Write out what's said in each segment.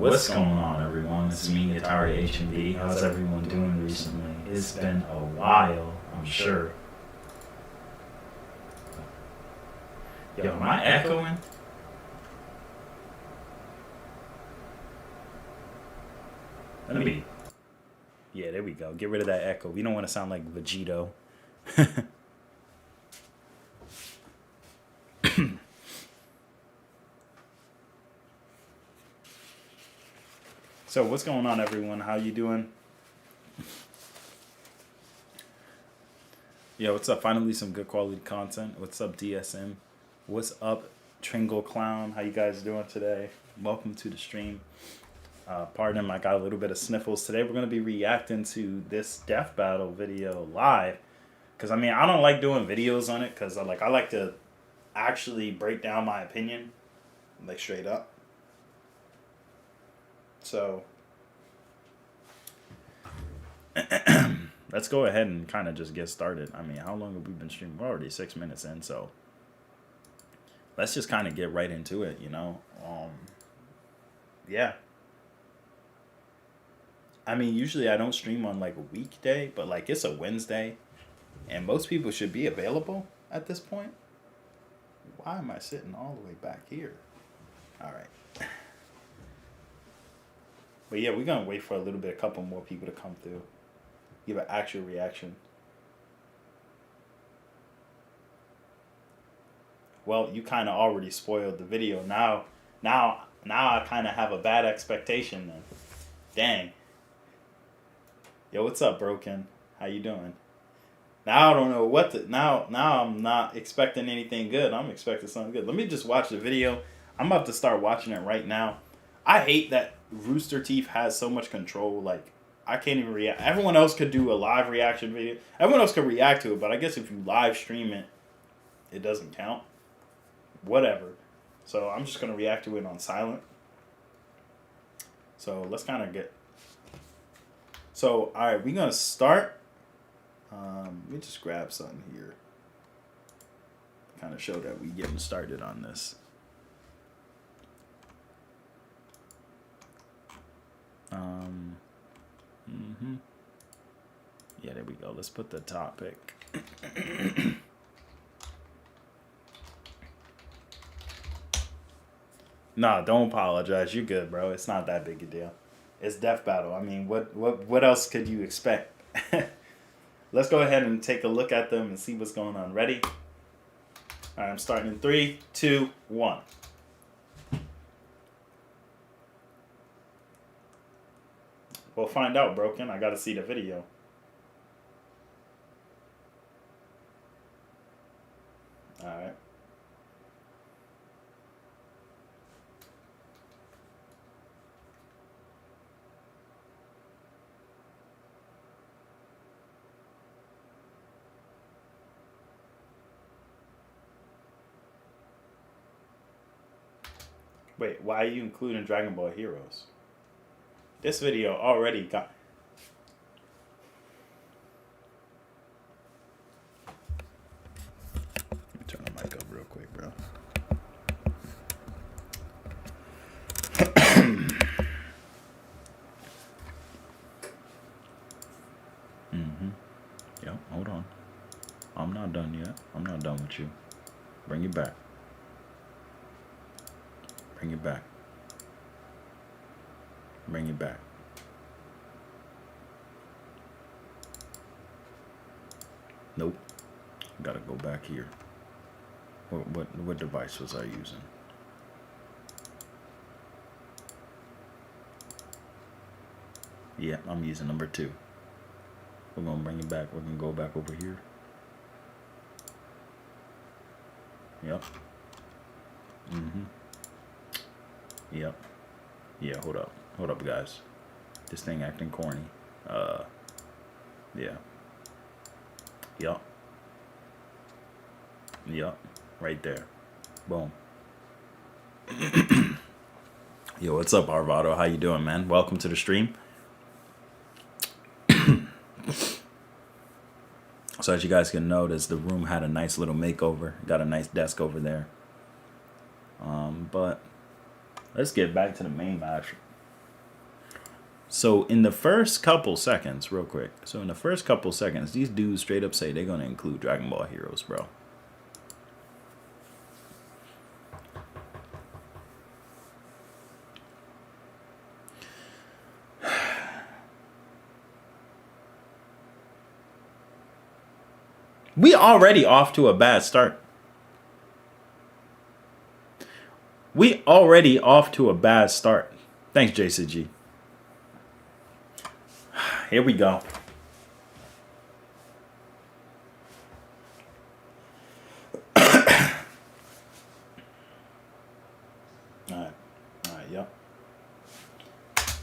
what's going on, everyone? It's me, Atari H&B. How's everyone doing recently? It's been a while, I'm sure. Yo, am I echoing? Let me... Yeah, there we go. Get rid of that echo. We don't want to sound like Vegito. So what's going on, everyone? How you doing? Yo, what's up? Finally some good quality content. What's up, DSM? What's up, Tringle Clown? How you guys doing today? Welcome to the stream. Pardon him, I got a little bit of sniffles. Today we're going to be reacting to this death battle video live. Because, I mean, I don't like doing videos on it because I like to actually break down my opinion. Like, straight up. So, let's go ahead and kind of just get started. I mean, how long have we been streaming? We're already 6 minutes in, so let's just kind of get right into it, you know? Yeah. I mean, usually I don't stream on, like, a weekday, but, like, it's a Wednesday, and most people should be available at this point. Why am I sitting all the way back here? All right. But yeah, we're going to wait for a little bit, a couple more people to come through. Give an actual reaction. Well, you kind of already spoiled the video. Now I kind of have a bad expectation then. Dang. Yo, what's up, Broken? How you doing? Now I don't know what to... Now I'm not expecting anything good. I'm expecting something good. Let me just watch the video. I'm about to start watching it right now. I hate that Rooster Teeth has so much control. Like, I can't even react. Everyone else could do a live reaction video. Everyone else could react to it, but I guess if you live stream it, it doesn't count. Whatever. So I'm just going to react to it on silent. So let's kind of get... So, all right, we're going to start. Let me just grab something here. Kind of show that we're getting started on this. Yeah, there we go. Let's put the topic. Nah, don't apologize. You're good, bro. It's not that big a deal. It's death battle. I mean, what else could you expect? Let's go ahead and take a look at them and see what's going on. Ready? All right, I'm starting in 3, 2, 1. We'll find out, Broken. I gotta see the video. Alright. Wait, why are you including Dragon Ball Heroes? This video already got... Let me turn the mic up real quick, bro. Yep, hold on. I'm not done yet. I'm not done with you. Bring it back. Bring it back. Bring it back. Nope. Gotta go back here. What device was I using? Yeah, I'm using number 2. We're gonna bring it back. We're gonna go back over here. Yep. Yep. Yeah, hold up. Hold up, guys. This thing acting corny. Yeah. Yup. Yup. Right there. Boom. Yo, what's up, Arvado? How you doing, man? Welcome to the stream. So as you guys can notice, the room had a nice little makeover. Got a nice desk over there. But let's get back to the main match. So in the first couple seconds, real quick. So in the first couple seconds, these dudes straight up say they're gonna include Dragon Ball Heroes, bro. We already off to a bad start. We already off to a bad start. Thanks, JCG. Here we go. Alright, yep.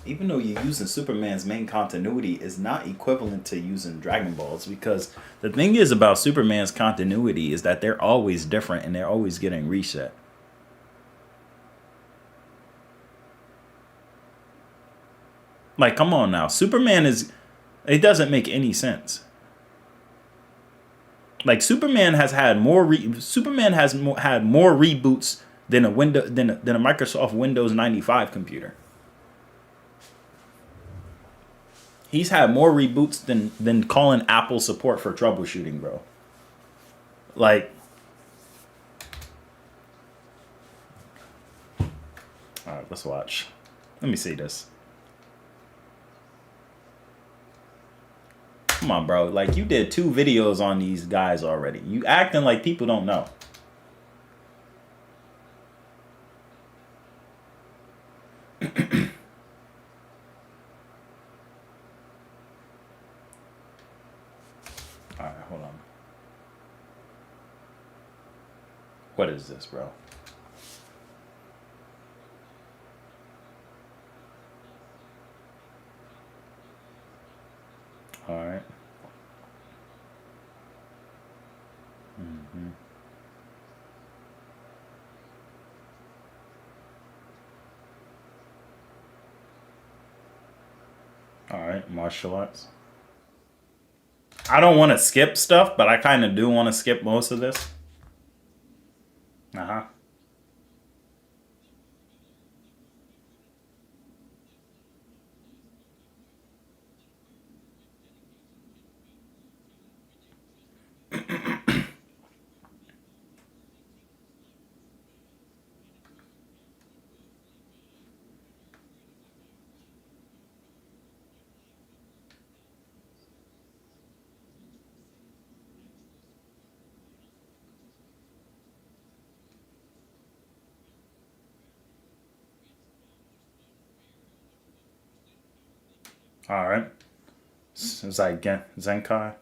Even though you're using Superman's main continuity is not equivalent to using Dragon Balls, because the thing is about Superman's continuity is that they're always different and they're always getting reset. Like, come on now. Superman is... It doesn't make any sense. Like, Superman has had more... had more reboots than a Microsoft Windows 95 computer. He's had more reboots than calling Apple support for troubleshooting, bro. Like... Alright, let's watch. Let me see this. Come on, bro. Like, you did 2 videos on these guys already. You acting like people don't know. Alright, hold on. What is this, bro? Alright. Alright, martial arts. I don't want to skip stuff, but I kind of do want to skip most of this. Uh-huh. Alright. It's like Zenkai.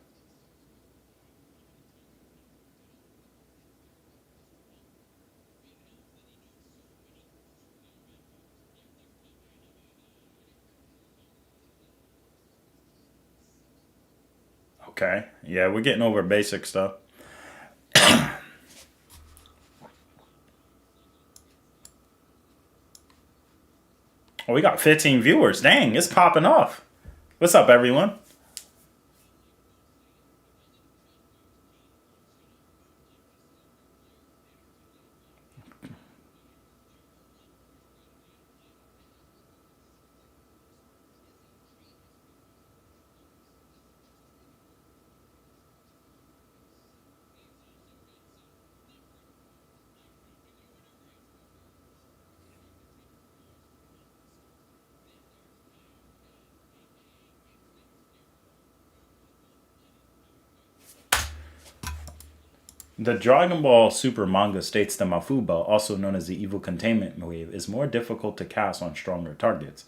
Okay. Yeah, we're getting over basic stuff. Oh, we got 15 viewers. Dang, it's popping off. What's up, everyone? The Dragon Ball Super manga states that Mafuba, also known as the evil containment wave, is more difficult to cast on stronger targets.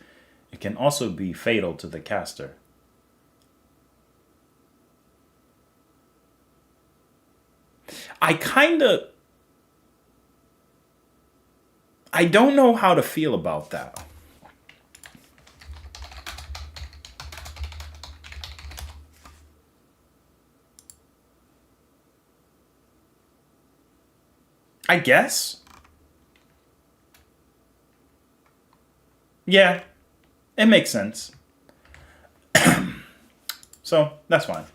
It can also be fatal to the caster. I don't know how to feel about that. I guess. Yeah, it makes sense. So, that's fine.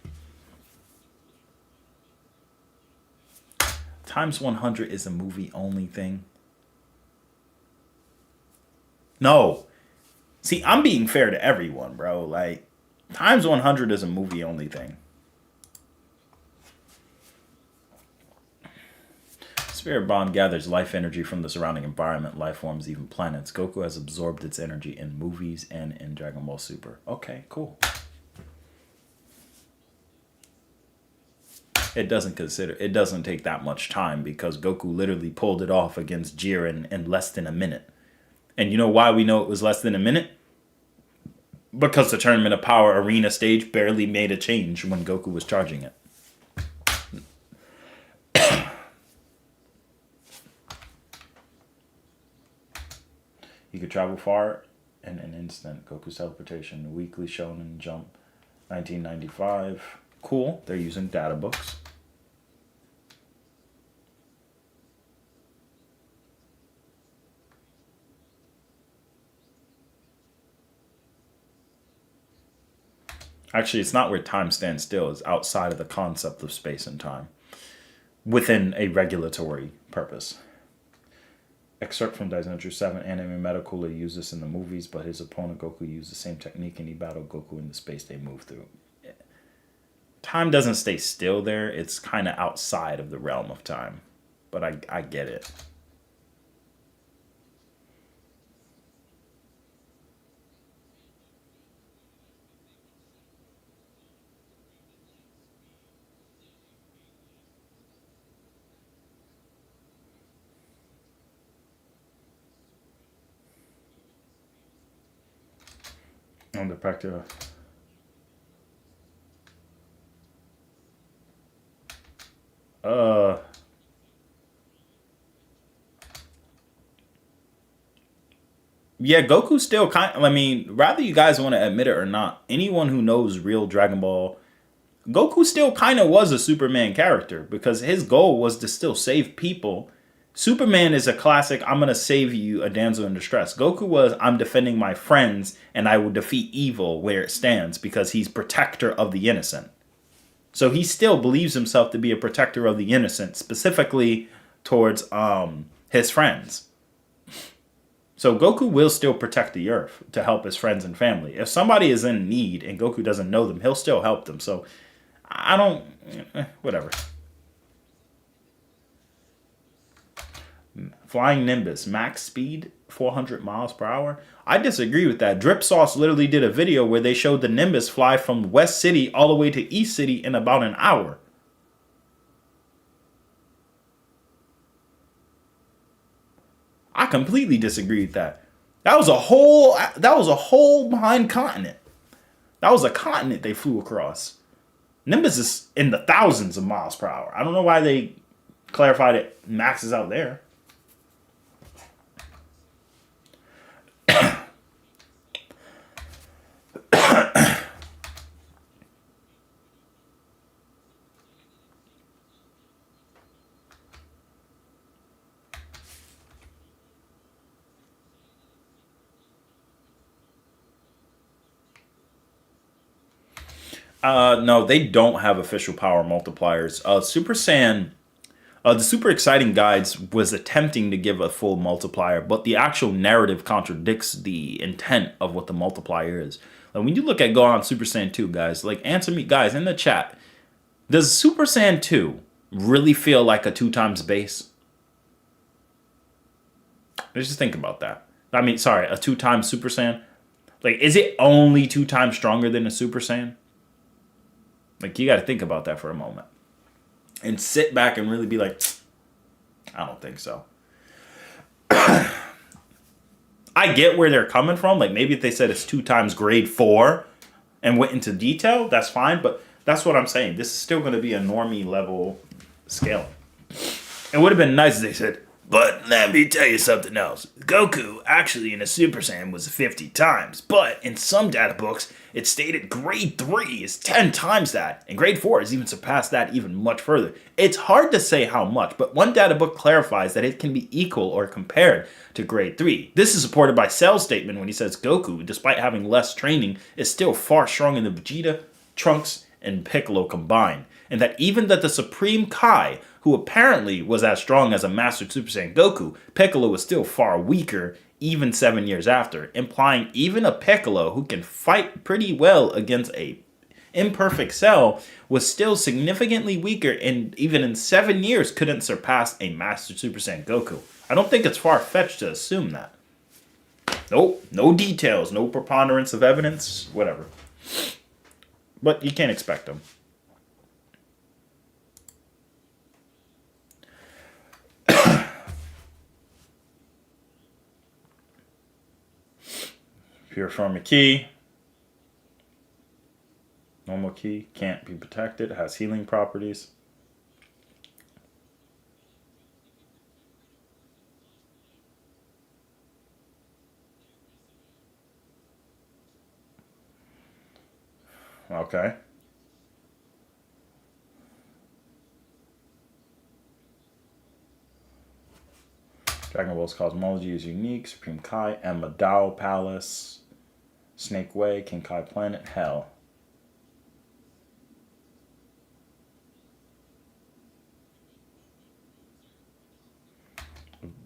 Times 100 is a movie only thing. No. See, I'm being fair to everyone, bro. Like, times 100 is a movie only thing. Spirit Bomb gathers life energy from the surrounding environment, life forms, even planets. Goku has absorbed its energy in movies and in Dragon Ball Super. Okay, cool. It doesn't take that much time because Goku literally pulled it off against Jiren in less than a minute. And you know why we know it was less than a minute? Because the Tournament of Power arena stage barely made a change when Goku was charging it. He could travel far in an instant. Goku's teleportation. Weekly Shonen Jump. 1995. Cool. They're using data books. Actually, it's not where time stands still. It's outside of the concept of space and time. Within a regulatory purpose. Excerpt from Daijinshi 7. Anime Metacooler used this in the movies, but his opponent Goku used the same technique and he battled Goku in the space they moved through. Time doesn't stay still there. It's kind of outside of the realm of time. But I get it. On the practical. Yeah, Goku still I mean, rather you guys want to admit it or not, anyone who knows real Dragon Ball, Goku still kind of was a Superman character because his goal was to still save people. Superman is a classic, I'm going to save you, a damsel in distress. Goku was, I'm defending my friends and I will defeat evil where it stands because he's protector of the innocent. So he still believes himself to be a protector of the innocent, specifically towards his friends. So Goku will still protect the Earth to help his friends and family. If somebody is in need and Goku doesn't know them, he'll still help them. So I don't, whatever. Flying Nimbus, max speed 400 miles per hour. I disagree with that. Drip Sauce literally did a video where they showed the Nimbus fly from West City all the way to East City in about an hour. I completely disagree with that. That was a whole behind continent. That was a continent they flew across. Nimbus is in the thousands of miles per hour. I don't know why they clarified it maxes out there. No, they don't have official power multipliers. Super Saiyan, the Super Exciting Guides was attempting to give a full multiplier, but the actual narrative contradicts the intent of what the multiplier is. Like, when you look at Gohan Super Saiyan 2, guys, like, answer me, guys, in the chat. Does Super Saiyan 2 really feel like a 2 times base? Let's just think about that. I mean, sorry, a 2 times Super Saiyan? Like, is it only 2 times stronger than a Super Saiyan? Like, you got to think about that for a moment. And sit back and really be like, I don't think so. I get where they're coming from. Like, maybe if they said it's 2 times grade 4 and went into detail, that's fine. But that's what I'm saying. This is still going to be a normie level scaling. It would have been nice if they said, but let me tell you something else. Goku actually in a Super Saiyan was 50 times, but in some data books, it stated grade 3 is 10 times that, and grade 4 has even surpassed that even much further. It's hard to say how much, but one data book clarifies that it can be equal or compared to grade 3. This is supported by Cell's statement when he says Goku, despite having less training, is still far stronger than Vegeta, Trunks, and Piccolo combined. and that even that the Supreme Kai, who apparently was as strong as a Master Super Saiyan Goku, Piccolo was still far weaker even 7 years after, implying even a Piccolo who can fight pretty well against a imperfect Cell was still significantly weaker, and even in 7 years couldn't surpass a Master Super Saiyan Goku. I don't think it's far-fetched to assume that. Nope, no details, no preponderance of evidence, whatever. But you can't expect them. Pure form of ki. Normal ki can't be protected, has healing properties. Okay. Dragon Ball's Cosmology is unique. Supreme Kai, Emma Dao Palace, Snake Way, King Kai Planet, Hell.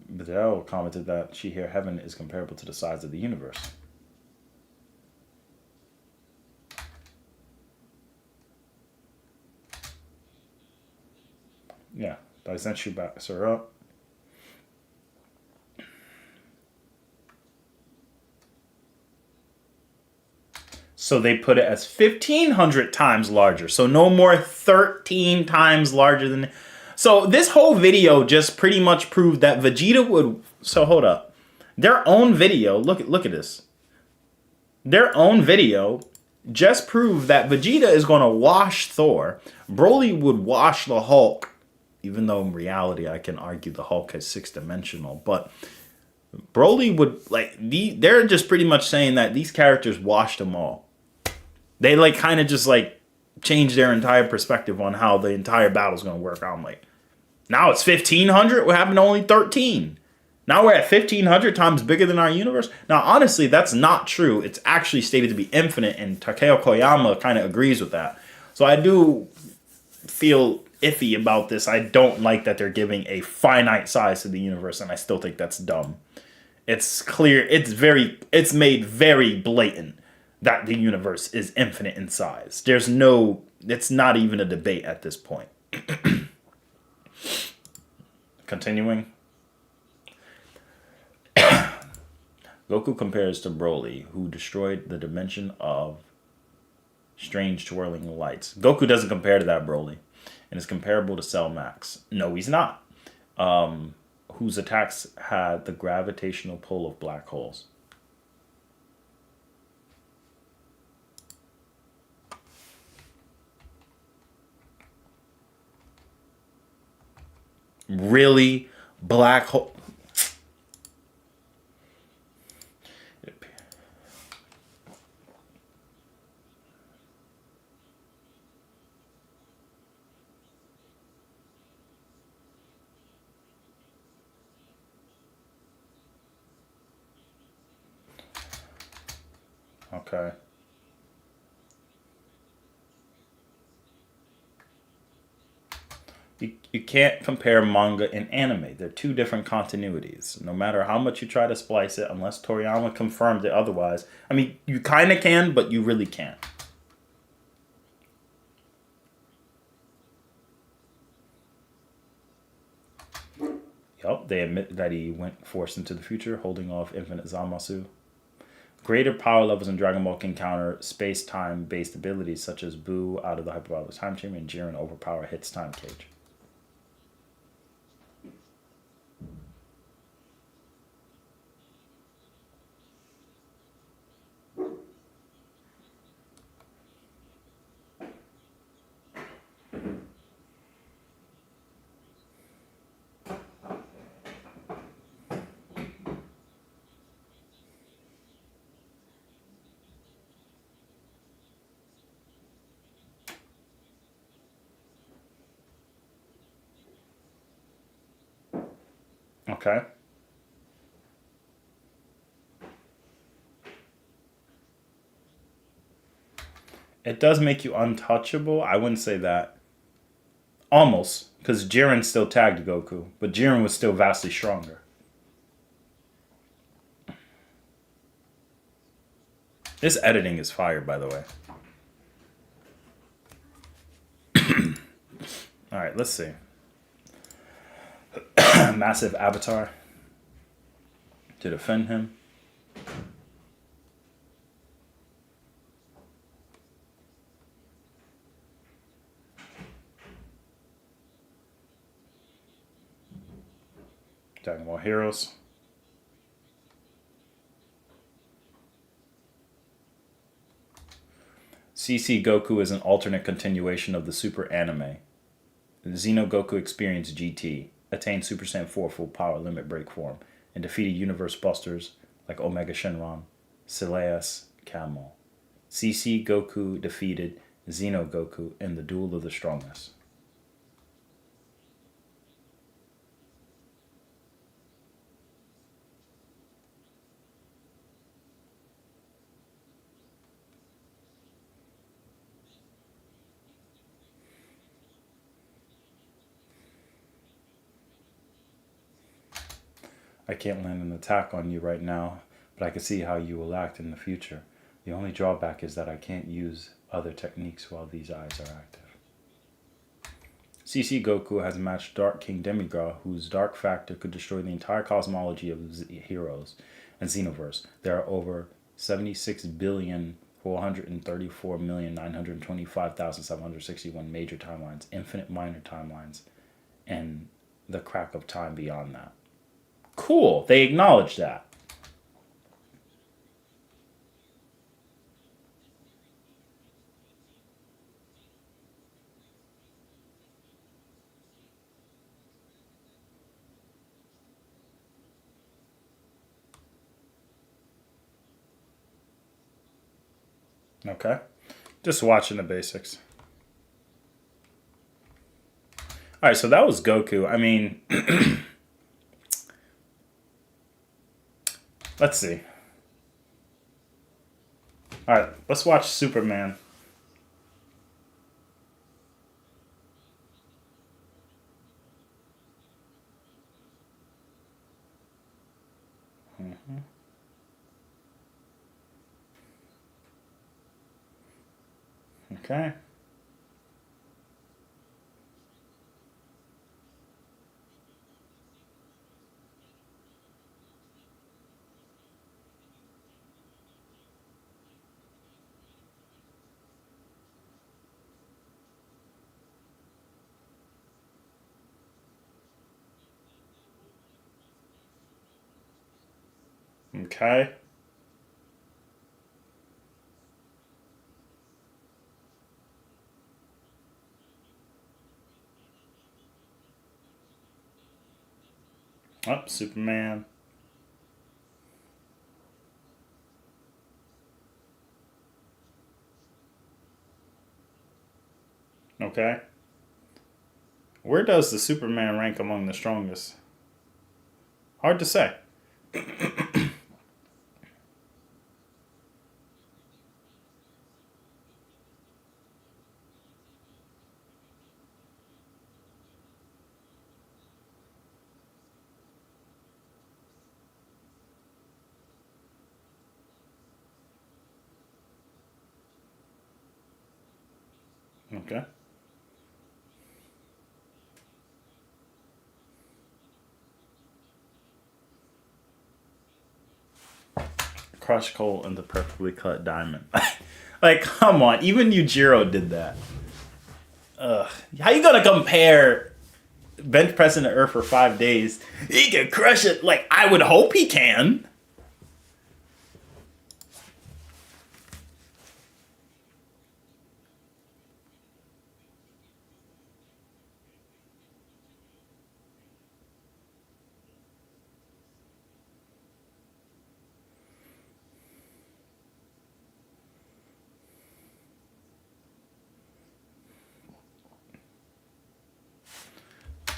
Bedell commented that she hear heaven is comparable to the size of the universe. Yeah, Daisenshu backs her up. So they put it as 1,500 times larger. So no more 13 times larger than... So this whole video just pretty much proved that Vegeta would... So hold up. Their own video, look at this. Their own video just proved that Vegeta is going to wash Thor. Broly would wash the Hulk. Even though in reality I can argue the Hulk is 6-dimensional. But Broly would... They're just pretty much saying that these characters washed them all. They kind of just change their entire perspective on how the entire battle's going to work out. I'm like, now it's 1,500? What happened to only 13? Now we're at 1,500 times bigger than our universe? Now, honestly, that's not true. It's actually stated to be infinite, and Takeo Koyama kind of agrees with that. So I do feel iffy about this. I don't like that they're giving a finite size to the universe, and I still think that's dumb. It's clear. It's made very blatant that the universe is infinite in size. It's not even a debate at this point. Continuing. Goku compares to Broly, who destroyed the dimension of strange twirling lights. Goku doesn't compare to that Broly, and is comparable to Cell Max. No, he's not. Whose attacks had the gravitational pull of black holes. Really? Black hole? Okay. You can't compare manga and anime. They're two different continuities. No matter how much you try to splice it, unless Toriyama confirmed it otherwise. I mean, you kind of can, but you really can't. Yup, they admit that he went forced into the future, holding off Infinite Zamasu. Greater power levels in Dragon Ball can counter space-time based abilities such as Boo out of the hyperbolic time chamber and Jiren overpower hits time cage. Okay. It does make you untouchable. I wouldn't say that. Almost, because Jiren still tagged Goku, but Jiren was still vastly stronger. This editing is fire, by the way. Alright, let's see. Massive avatar to defend him. Talking about heroes. CC Goku is an alternate continuation of the Super Anime. Xeno Goku experienced GT, attained Super Saiyan 4 full power limit break form, and defeated Universe Busters like Omega Shenron, Silas, Camel. CC Goku defeated Xeno Goku in the Duel of the Strongest. I can't land an attack on you right now, but I can see how you will act in the future. The only drawback is that I can't use other techniques while these eyes are active. CC Goku has matched Dark King Demigod, whose dark factor could destroy the entire cosmology of heroes and Xenoverse. There are over 76,434,925,761 major timelines, infinite minor timelines, and the crack of time beyond that. Cool. They acknowledge that. Okay. Just watching the basics. All right, so that was Goku. I mean, let's see. All right, let's watch Superman. Okay. Okay. Up, Superman. Okay. Where does the Superman rank among the strongest? Hard to say. Okay. Crush coal into perfectly cut diamond. Like, come on. Even Yujiro did that. Ugh. How you gonna compare bench pressing the earth for 5 days? He can crush it. Like, I would hope he can.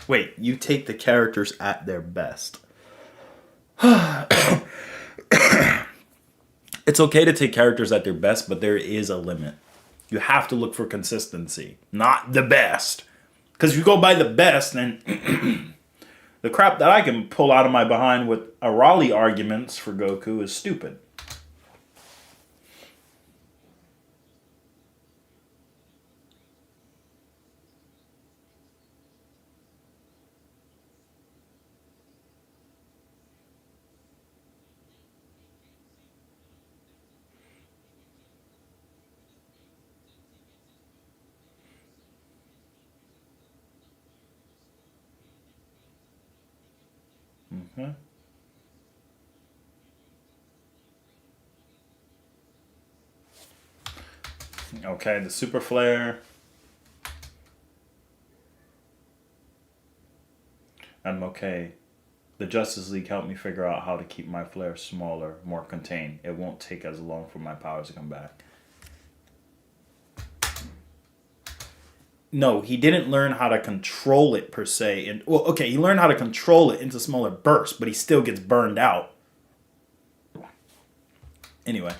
Wait, you take the characters at their best. It's okay to take characters at their best, but there is a limit. You have to look for consistency, not the best. Because you go by the best, and the crap that I can pull out of my behind with Raleigh arguments for Goku is stupid. Mm-hmm. Okay, the Super Flare. I'm okay. The Justice League helped me figure out how to keep my flare smaller, more contained. It won't take as long for my powers to come back. No, he didn't learn how to control it per se. And well, okay, he learned how to control it into smaller bursts, but he still gets burned out. Anyway.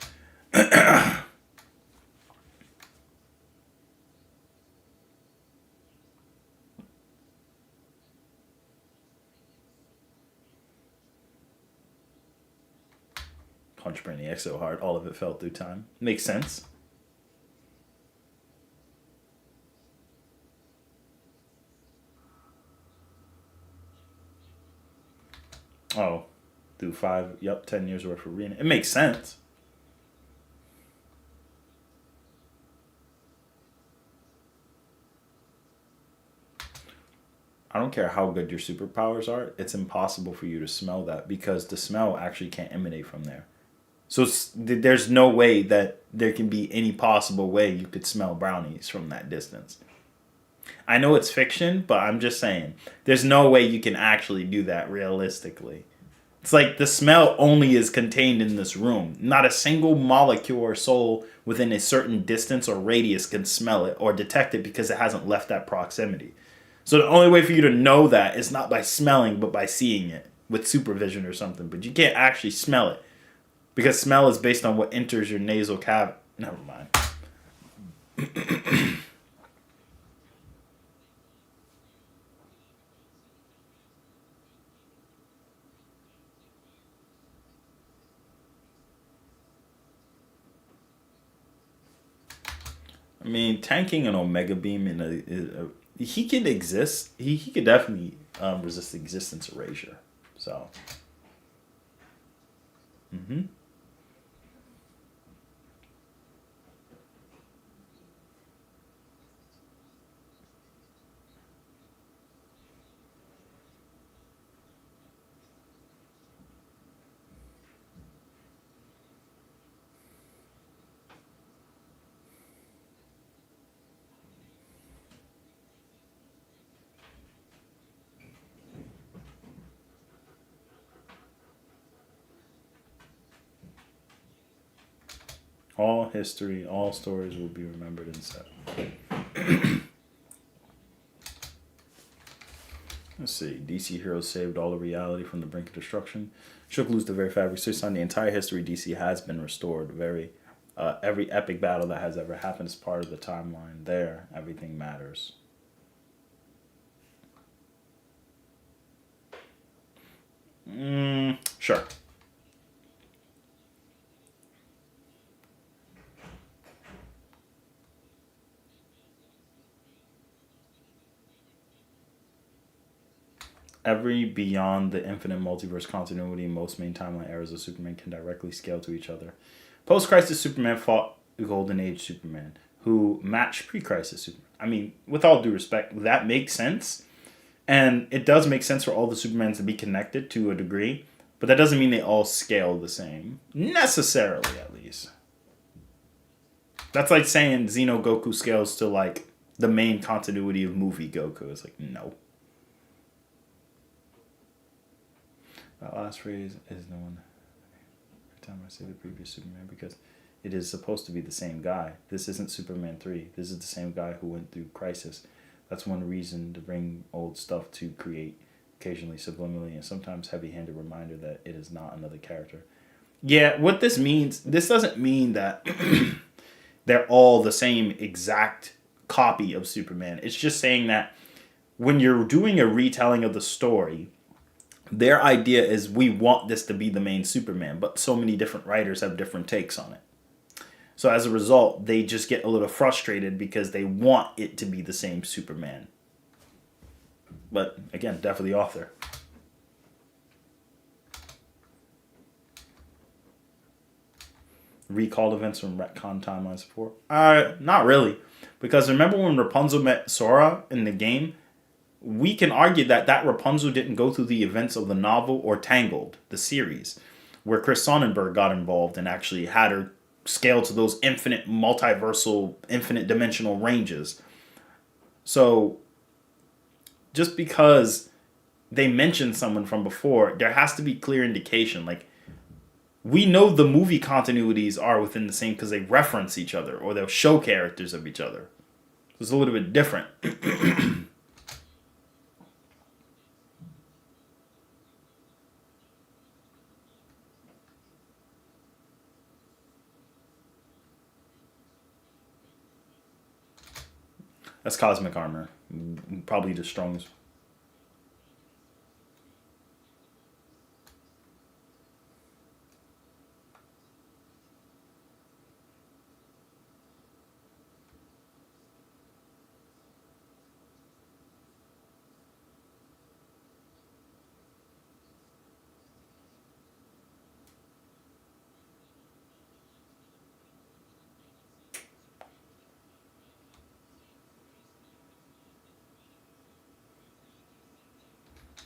Punch Brainiac so hard, all of it fell through time. Makes sense. Oh, through 10 years worth of reading. It makes sense. I don't care how good your superpowers are, it's impossible for you to smell that because the smell actually can't emanate from there. So there's no way that there can be any possible way you could smell brownies from that distance. I know it's fiction, but I'm just saying there's no way you can actually do that realistically. It's like the smell only is contained in this room. Not a single molecule or soul within a certain distance or radius can smell it or detect it because it hasn't left that proximity. So the only way for you to know that is not by smelling, but by seeing it with supervision or something. But you can't actually smell it because smell is based on what enters your nasal cavity. Never mind. I mean, tanking an Omega Beam he can exist. He could definitely resist existence erasure. So, hmm all history, all stories will be remembered and set. Let's see. DC heroes saved all of reality from the brink of destruction. Shook loose the very fabric. So on the entire history, DC has been restored. Every epic battle that has ever happened is part of the timeline. There, everything matters. Sure. Every beyond the infinite multiverse continuity, most main timeline eras of Superman can directly scale to each other. Post-crisis Superman fought Golden Age Superman, who matched pre-crisis Superman. I mean, with all due respect, that makes sense. And it does make sense for all the Supermans to be connected to a degree, but that doesn't mean they all scale the same. Necessarily, at least. That's like saying Xeno Goku scales to, like, the main continuity of movie Goku. It's like, no. That last phrase is no one. Every time I say the previous Superman, because it is supposed to be the same guy. This isn't Superman 3. This is the same guy who went through Crisis. That's one reason to bring old stuff to create occasionally subliminally and sometimes heavy-handed reminder that it is not another character. Yeah, what this means, this doesn't mean that they're all the same exact copy of Superman. It's just saying that when you're doing a retelling of the story, their idea is we want this to be the main Superman, but so many different writers have different takes on it. So as a result, they just get a little frustrated because they want it to be the same Superman. But again, definitely author. Recalled events from retcon timelines before? Not really. Because remember when Rapunzel met Sora in the game? We can argue that Rapunzel didn't go through the events of the novel or Tangled, the series, where Chris Sonnenberg got involved and actually had her scale to those infinite multiversal, infinite dimensional ranges. So just because they mentioned someone from before, there has to be clear indication. Like, we know the movie continuities are within the same because they reference each other or they'll show characters of each other. So it's a little bit different. That's cosmic armor. Probably the strongest.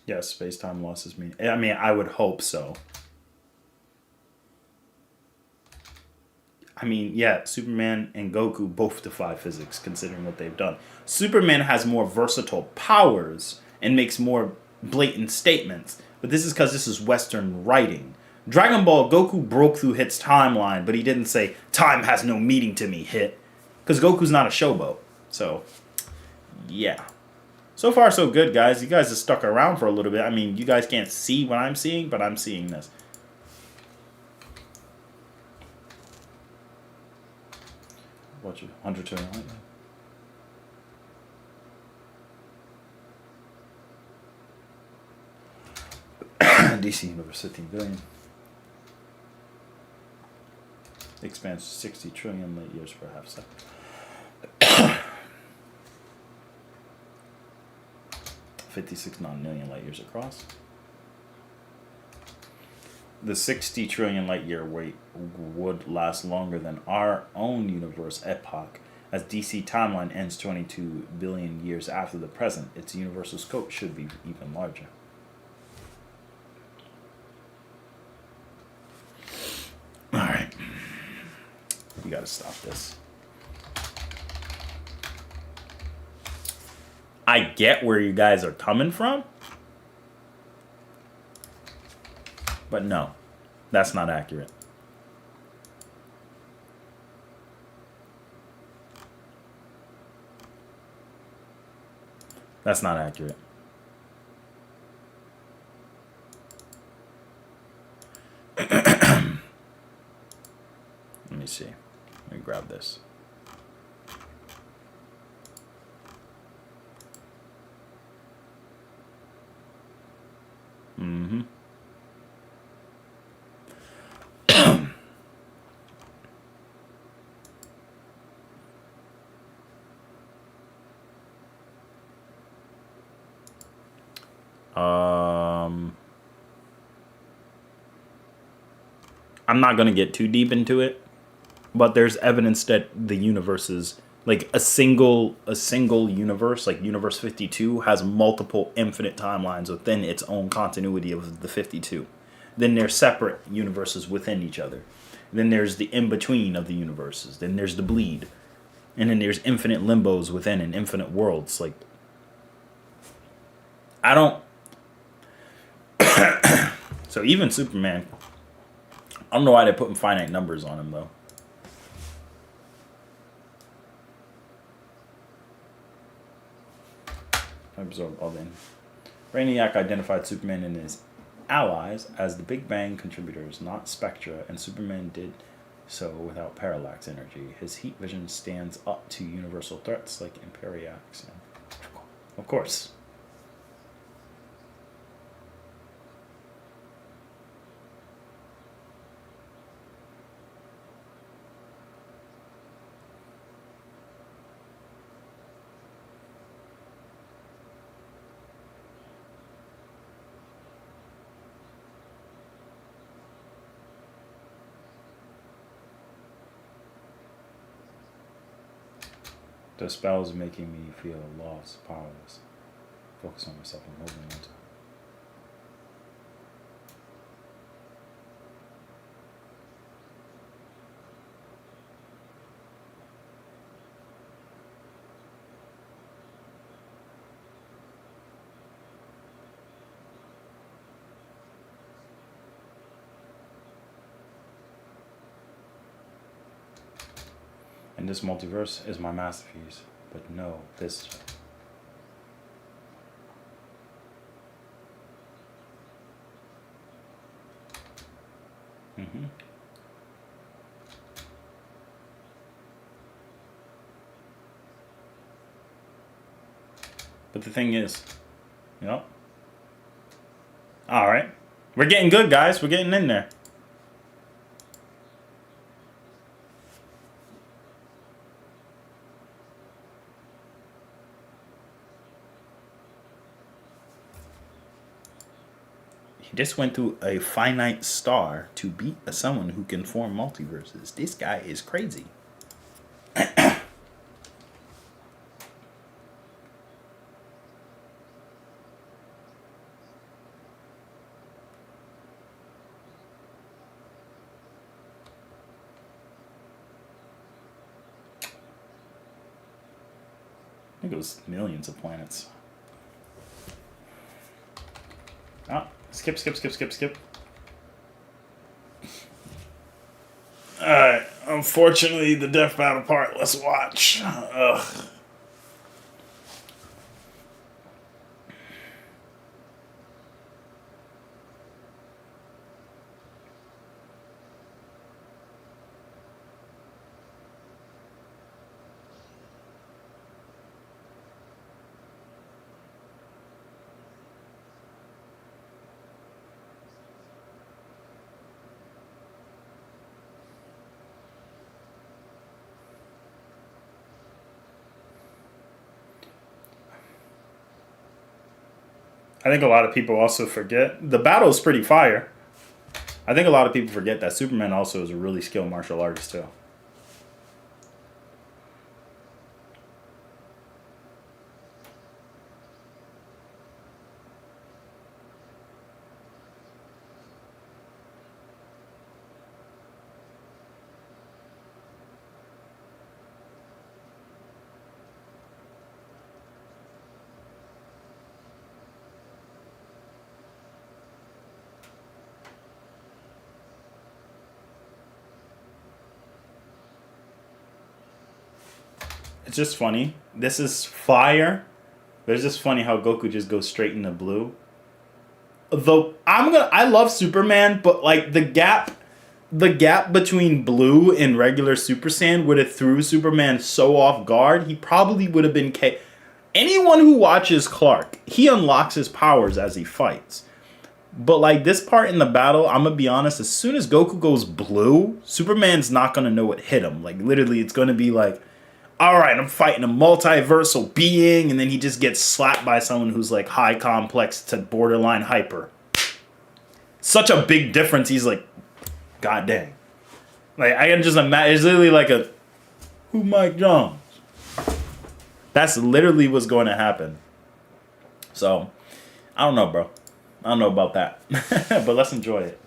Yes, space-time losses mean. I mean, I would hope so. I mean, yeah, Superman and Goku both defy physics considering what they've done. Superman has more versatile powers and makes more blatant statements, but this is because this is Western writing. Dragon Ball, Goku broke through Hit's timeline, but he didn't say, time has no meaning to me, Hit. Because Goku's not a showboat. So, yeah. So far, so good, guys. You guys have stuck around for a little bit. I mean, you guys can't see what I'm seeing, but I'm seeing this. What, you 100 trillion light years? DC Universe 15 billion. Expands 60 trillion light years per half second. 56 non-million light years across. The 60 trillion light year wait would last longer than our own universe epoch, as DC timeline ends 22 billion years after the present. Its universal scope should be even larger. Alright. We gotta stop this. I get where you guys are coming from, but no, that's not accurate. That's not accurate. Let me see. Let me grab this. Mm-hmm. I'm not going to get too deep into it, but there's evidence that the universe is like a single universe, like Universe 52 has multiple infinite timelines within its own continuity of the 52. Then there's separate universes within each other. Then there's the in-between of the universes. Then there's the bleed. And then there's infinite limbos within and infinite worlds. Like, I don't... So even Superman, I don't know why they're putting finite numbers on him, though. Absorb all then. Brainiac identified Superman and his allies as the Big Bang contributors, not Spectra, and Superman did so without parallax energy. His heat vision stands up to universal threats like Imperiax. Of course. The spell is making me feel lost, powerless. Focus on myself and holding on to. And this multiverse is my masterpiece. But no, this. Mm-hmm. But the thing is, yep. All right. We're getting good, guys. We're getting in there. He just went through a finite star to beat someone who can form multiverses. This guy is crazy. I think it was millions of planets. Oh, skip. Alright, unfortunately, the death battle part. Let's watch. Ugh. I think a lot of people also forget the battle is pretty fire. I think a lot of people forget that Superman also is a really skilled martial artist too. It's just funny. This is fire. But it's just funny how Goku just goes straight into blue. Though I love Superman, but like the gap between blue and regular Super Saiyan would have threw Superman so off guard. He probably would have been anyone who watches Clark, he unlocks his powers as he fights. But like this part in the battle, I'm gonna be honest, as soon as Goku goes blue, Superman's not gonna know what hit him. Like literally it's gonna be like, alright, I'm fighting a multiversal being, and then he just gets slapped by someone who's like high complex to borderline hyper. Such a big difference, he's like, god dang. Like I can just imagine it's literally like a who Mike Jones? That's literally what's going to happen. So I don't know, bro. I don't know about that. But let's enjoy it.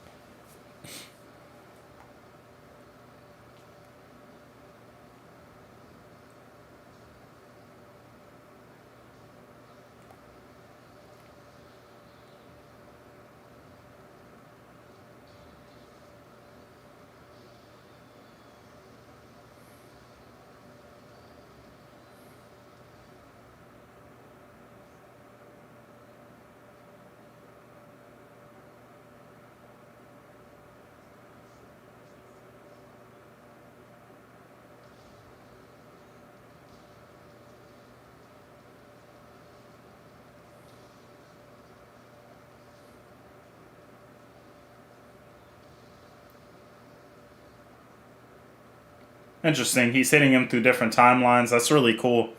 Interesting. He's hitting him through different timelines. That's really cool.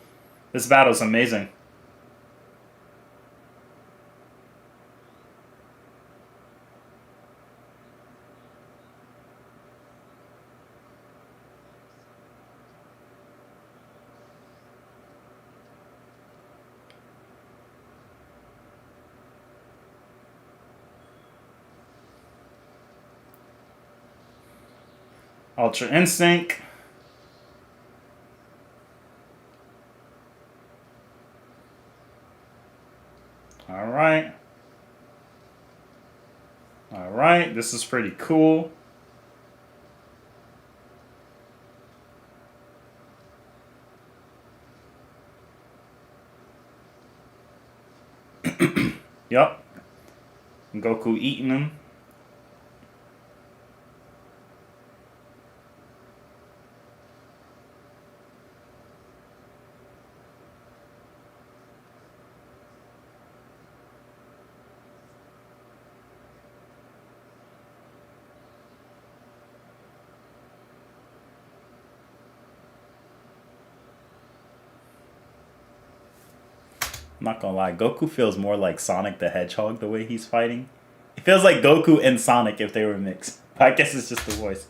This battle's amazing. Ultra Instinct. Alright. Alright, this is pretty cool. Yup. Goku eating him. I'm not gonna lie, Goku feels more like Sonic the Hedgehog the way he's fighting. It feels like Goku and Sonic if they were mixed. I guess it's just the voice.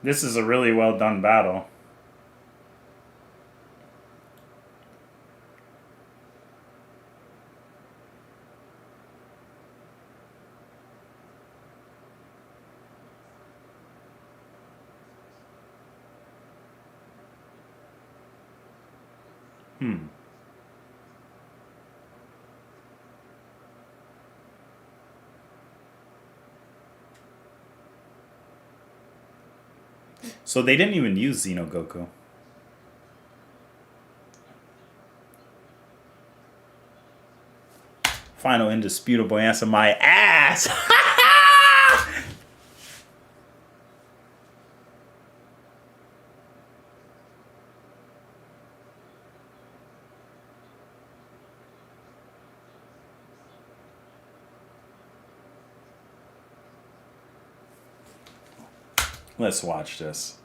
This is a really well done battle. So they didn't even use Xeno Goku. Final indisputable answer, my ass! Let's watch this.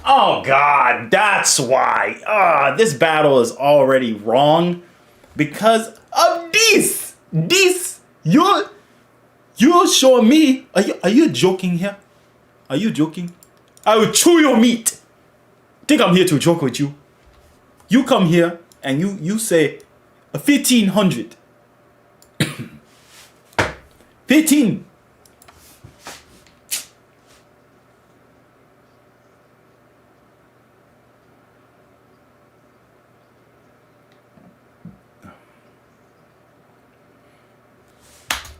Oh God, that's why. This battle is already wrong because of this. You're showing me. Are you joking here? Are you joking? I will chew your meat. Think I'm here to joke with you? You come here and you say 1,500. 15.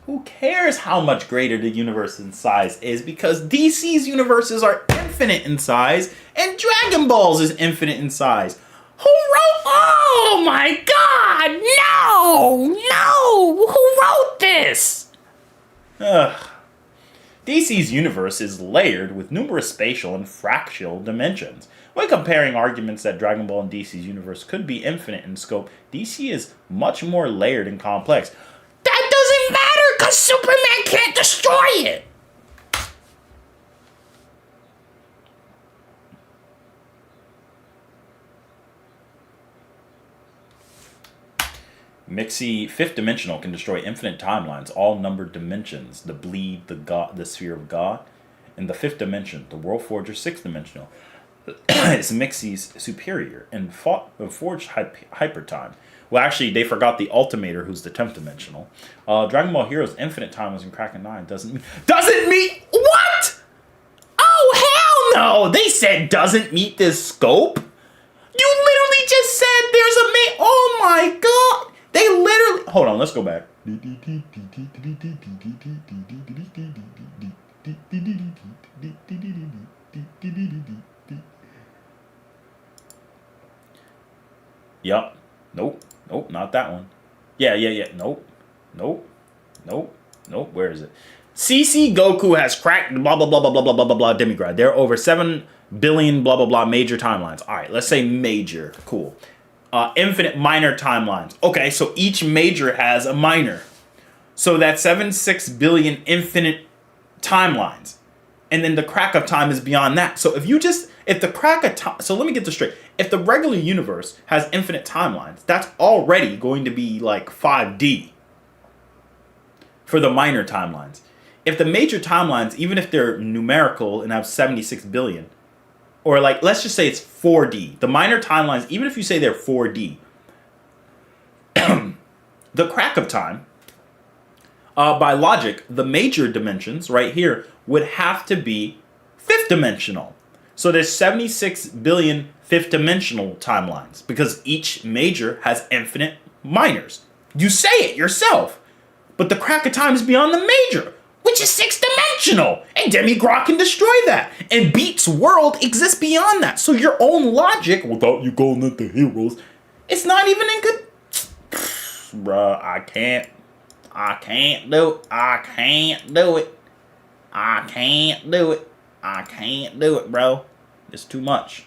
Who cares how much greater the universe in size is, because DC's universes are infinite in size and Dragon Ball's is infinite in size. Who wrote? Oh my God! No! Who wrote this? Ugh. DC's universe is layered with numerous spatial and fractal dimensions. When comparing arguments that Dragon Ball and DC's universe could be infinite in scope, DC is much more layered and complex. That doesn't matter because Superman can't destroy it! Mixie, fifth dimensional, can destroy infinite timelines, all numbered dimensions, the bleed, the sphere of God. In the fifth dimension, the World Forger, sixth dimensional, is Mixie's superior and forged hyper time. Well, actually, they forgot the Ultimator, who's the 10th dimensional. Dragon Ball Heroes Infinite Timelines and Kraken 9 doesn't meet what? Oh, hell no! They said doesn't meet this scope? You literally just said there's a oh my God! They literally... Hold on, let's go back. Yup. Nope, not that one. Yeah. Nope. Where is it? CC Goku has cracked blah, blah, blah, blah, blah, blah, blah, blah, blah, demigod. There are over 7 billion blah, blah, blah major timelines. All right, let's say major. Cool. infinite minor timelines. Okay, so each major has a minor. So that's 76 billion infinite timelines. And then the crack of time is beyond that. So if the crack of time, so let me get this straight. If the regular universe has infinite timelines, that's already going to be like 5D for the minor timelines. If the major timelines, even if they're numerical and have 76 billion, or like, let's just say it's 4D. The minor timelines, even if you say they're 4D, the crack of time, by logic, the major dimensions right here would have to be fifth dimensional. So there's 76 billion fifth dimensional timelines because each major has infinite minors. You say it yourself. But the crack of time is beyond the major, which is sixth dimensional. And Demigrot can destroy that. And Beat's world exists beyond that. So your own logic, without you going into heroes, it's not even in good. Bruh, I can't do it. I can't do it. I can't do it. I can't do it, bro. It's too much.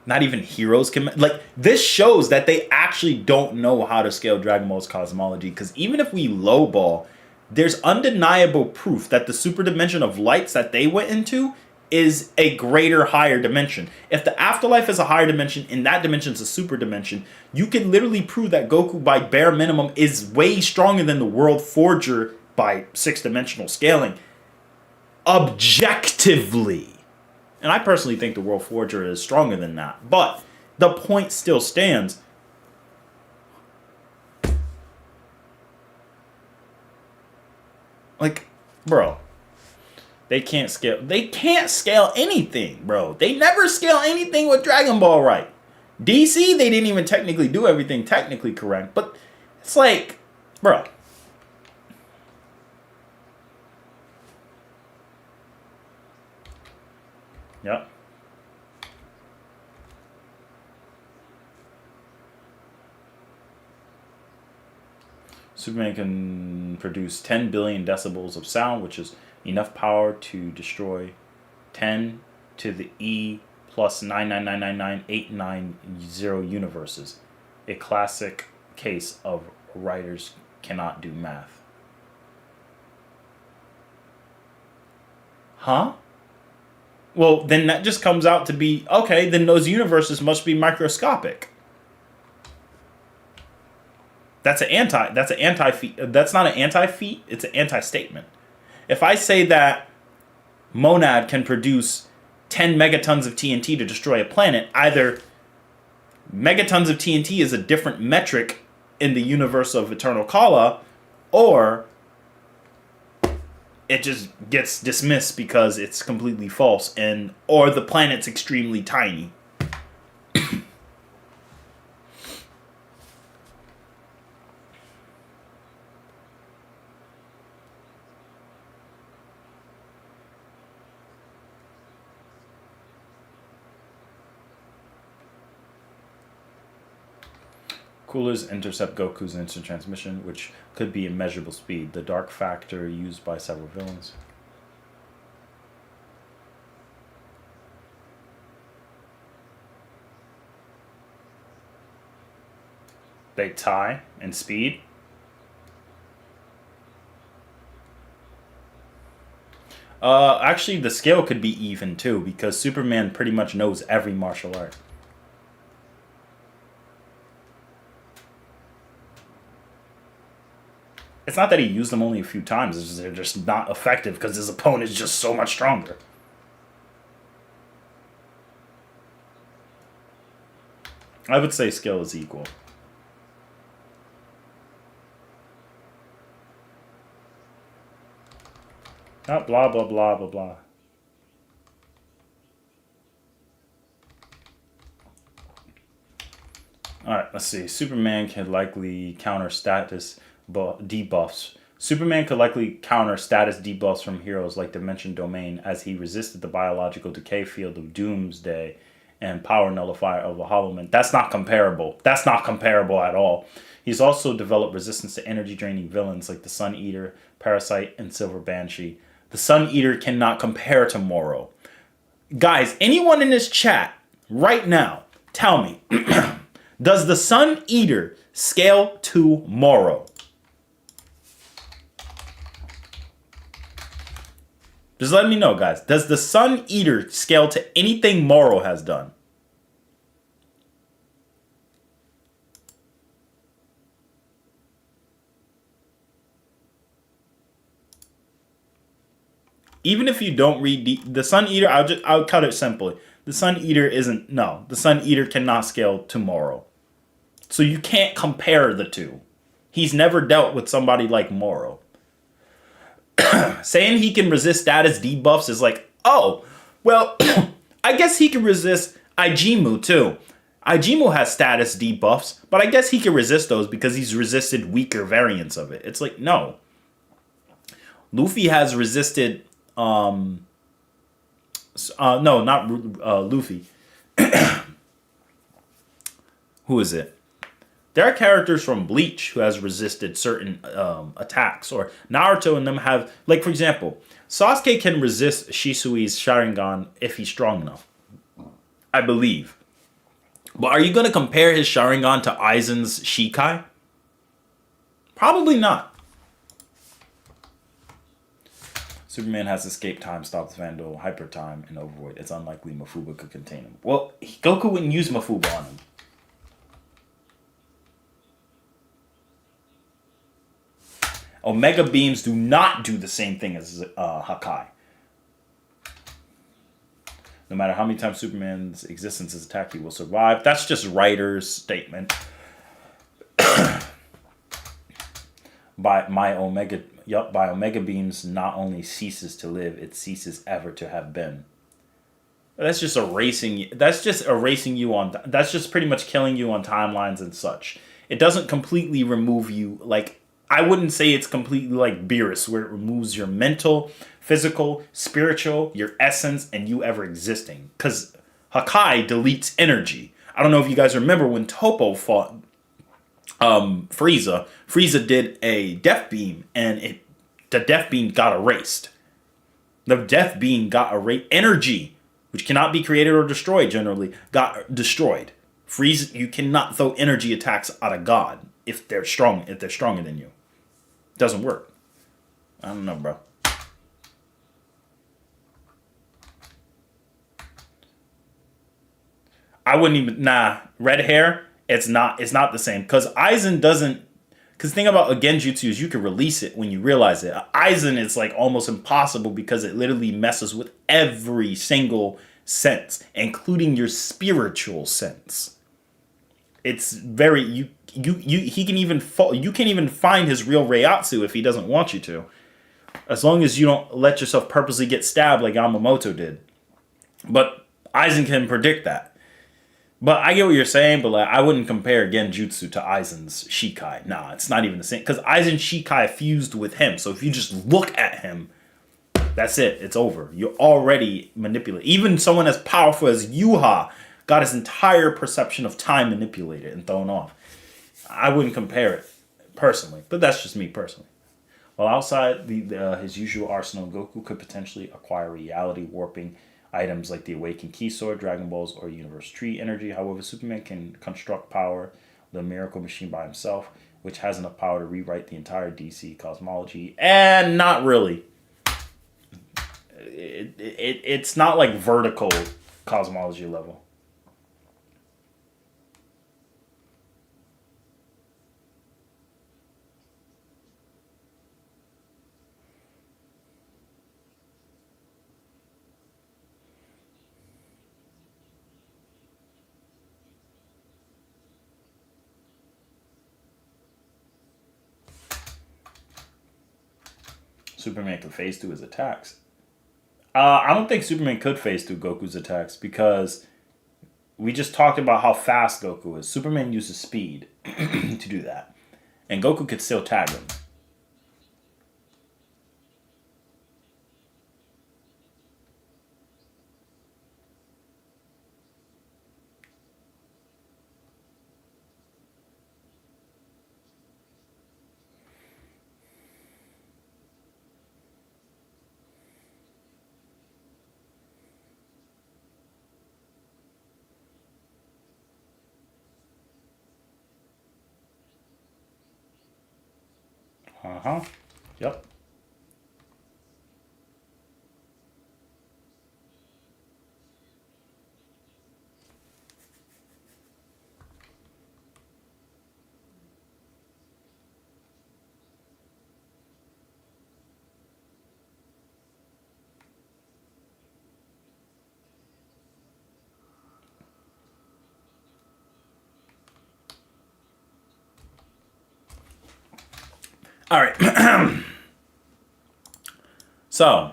Not even heroes can... Like, this shows that they actually don't know how to scale Dragon Ball's cosmology. Because even if we lowball, there's undeniable proof that the super dimension of lights that they went into is a greater, higher dimension. If the afterlife is a higher dimension and that dimension is a super dimension, you can literally prove that Goku, by bare minimum, is way stronger than the World Forger by six-dimensional scaling. Objectively. And I personally think the World Forger is stronger than that. But the point still stands. Like, bro. They can't scale. They can't scale anything, bro. They never scale anything with Dragon Ball right. DC, they didn't even technically do everything technically correct. But it's like, bro. Yep. Superman can produce 10 billion decibels of sound, which is enough power to destroy 10 to the E plus 999999890 universes. A classic case of writers cannot do math. Huh? Well, then that just comes out to be, okay, then those universes must be microscopic. That's not an anti-feat, it's an anti-statement. If I say that Monad can produce 10 megatons of TNT to destroy a planet, either megatons of TNT is a different metric in the universe of Eternal Kala, or it just gets dismissed because it's completely false, or the planet's extremely tiny. Coolers intercept Goku's instant transmission, which could be immeasurable speed. The dark factor used by several villains. They tie in speed. Actually, the scale could be even too, because Superman pretty much knows every martial art. It's not that he used them only a few times. It's just, they're just not effective because his opponent is just so much stronger. I would say skill is equal. Not blah, blah, blah, blah, blah. Alright, let's see. Superman can likely counter status debuffs. Superman could likely counter status debuffs from heroes like Dimension Domain, as he resisted the biological decay field of Doomsday and power nullifier of a hollow man. That's not comparable. That's not comparable at all. He's also developed resistance to energy-draining villains like the Sun Eater, Parasite, and Silver Banshee. The Sun Eater cannot compare to Moro. Guys, anyone in this chat right now, tell me, does the Sun Eater scale to Moro? Just let me know, guys. Does the Sun Eater scale to anything Moro has done? Even if you don't read the Sun Eater, I'll cut it simply. The Sun Eater isn't, no. The Sun Eater cannot scale to Moro. So you can't compare the two. He's never dealt with somebody like Moro. Saying he can resist status debuffs is like, oh, well, I guess he can resist Ijimu too. Ijimu has status debuffs, but I guess he can resist those because he's resisted weaker variants of it. It's like, no. Luffy has resisted, no, not Luffy. Who is it? There are characters from Bleach who has resisted certain attacks, or Naruto and them have, like, for example, Sasuke can resist Shisui's Sharingan if he's strong enough, I believe. But are you going to compare his Sharingan to Aizen's Shikai? Probably not. Superman has escape time, stops Vandal, hyper time, and Overvoid. It's unlikely Mafuba could contain him. Well, Goku wouldn't use Mafuba on him. Omega beams do not do the same thing as Hakai. No matter how many times Superman's existence is attacked, he will survive. That's just writer's statement. By Omega beams not only ceases to live, it ceases ever to have been. That's just erasing you. That's just erasing you on. That's just pretty much killing you on timelines and such. It doesn't completely remove you. Like, I wouldn't say it's completely like Beerus, where it removes your mental, physical, spiritual, your essence, and you ever existing. Because Hakai deletes energy. I don't know if you guys remember when Toppo fought Frieza. Frieza did a death beam, and the death beam got erased. The death beam got erased. Energy, which cannot be created or destroyed generally, got destroyed. Frieza, you cannot throw energy attacks at a god if they're strong. If they're stronger than you, it doesn't work. I don't know, bro. I wouldn't even. Nah, red hair. It's not the same. Because Aizen doesn't. Because the thing about a Genjutsu is you can release it when you realize it. Aizen is like almost impossible because it literally messes with every single sense, including your spiritual sense. It's very he can even you can't even find his real Reiatsu if he doesn't want you to. As long as you don't let yourself purposely get stabbed like Yamamoto did. But Aizen can predict that. But I get what you're saying, but like I wouldn't compare Genjutsu to Aizen's Shikai. Nah, it's not even the same. Because Aizen's Shikai fused with him. So if you just look at him, that's it. It's over. You're already manipulated. Even someone as powerful as Yuha got his entire perception of time manipulated and thrown off. I wouldn't compare it personally. But that's just me personally. While outside his usual arsenal, Goku could potentially acquire reality warping items like the Awakened Key Sword, Dragon Balls, or Universe Tree energy. However, Superman can construct power, the Miracle Machine by himself, which has enough power to rewrite the entire DC cosmology. And not really. It's not like vertical cosmology level. Superman could phase through his attacks. I don't think Superman could phase through Goku's attacks because we just talked about how fast Goku is. Superman uses speed to do that. And Goku could still tag him. Uh-huh. Yep. All right. So,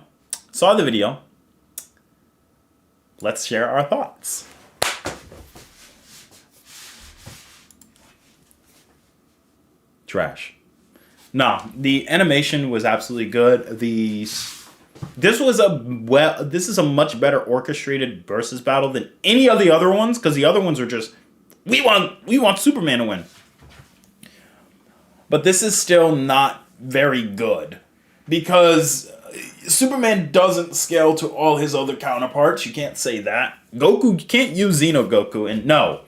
saw the video. Let's share our thoughts. Trash. No, the animation was absolutely good. This is a much better orchestrated versus battle than any of the other ones, because the other ones are just we want Superman to win. But this is still not very good because Superman doesn't scale to all his other counterparts. You can't say that. Goku, you can't use Xeno Goku, and no,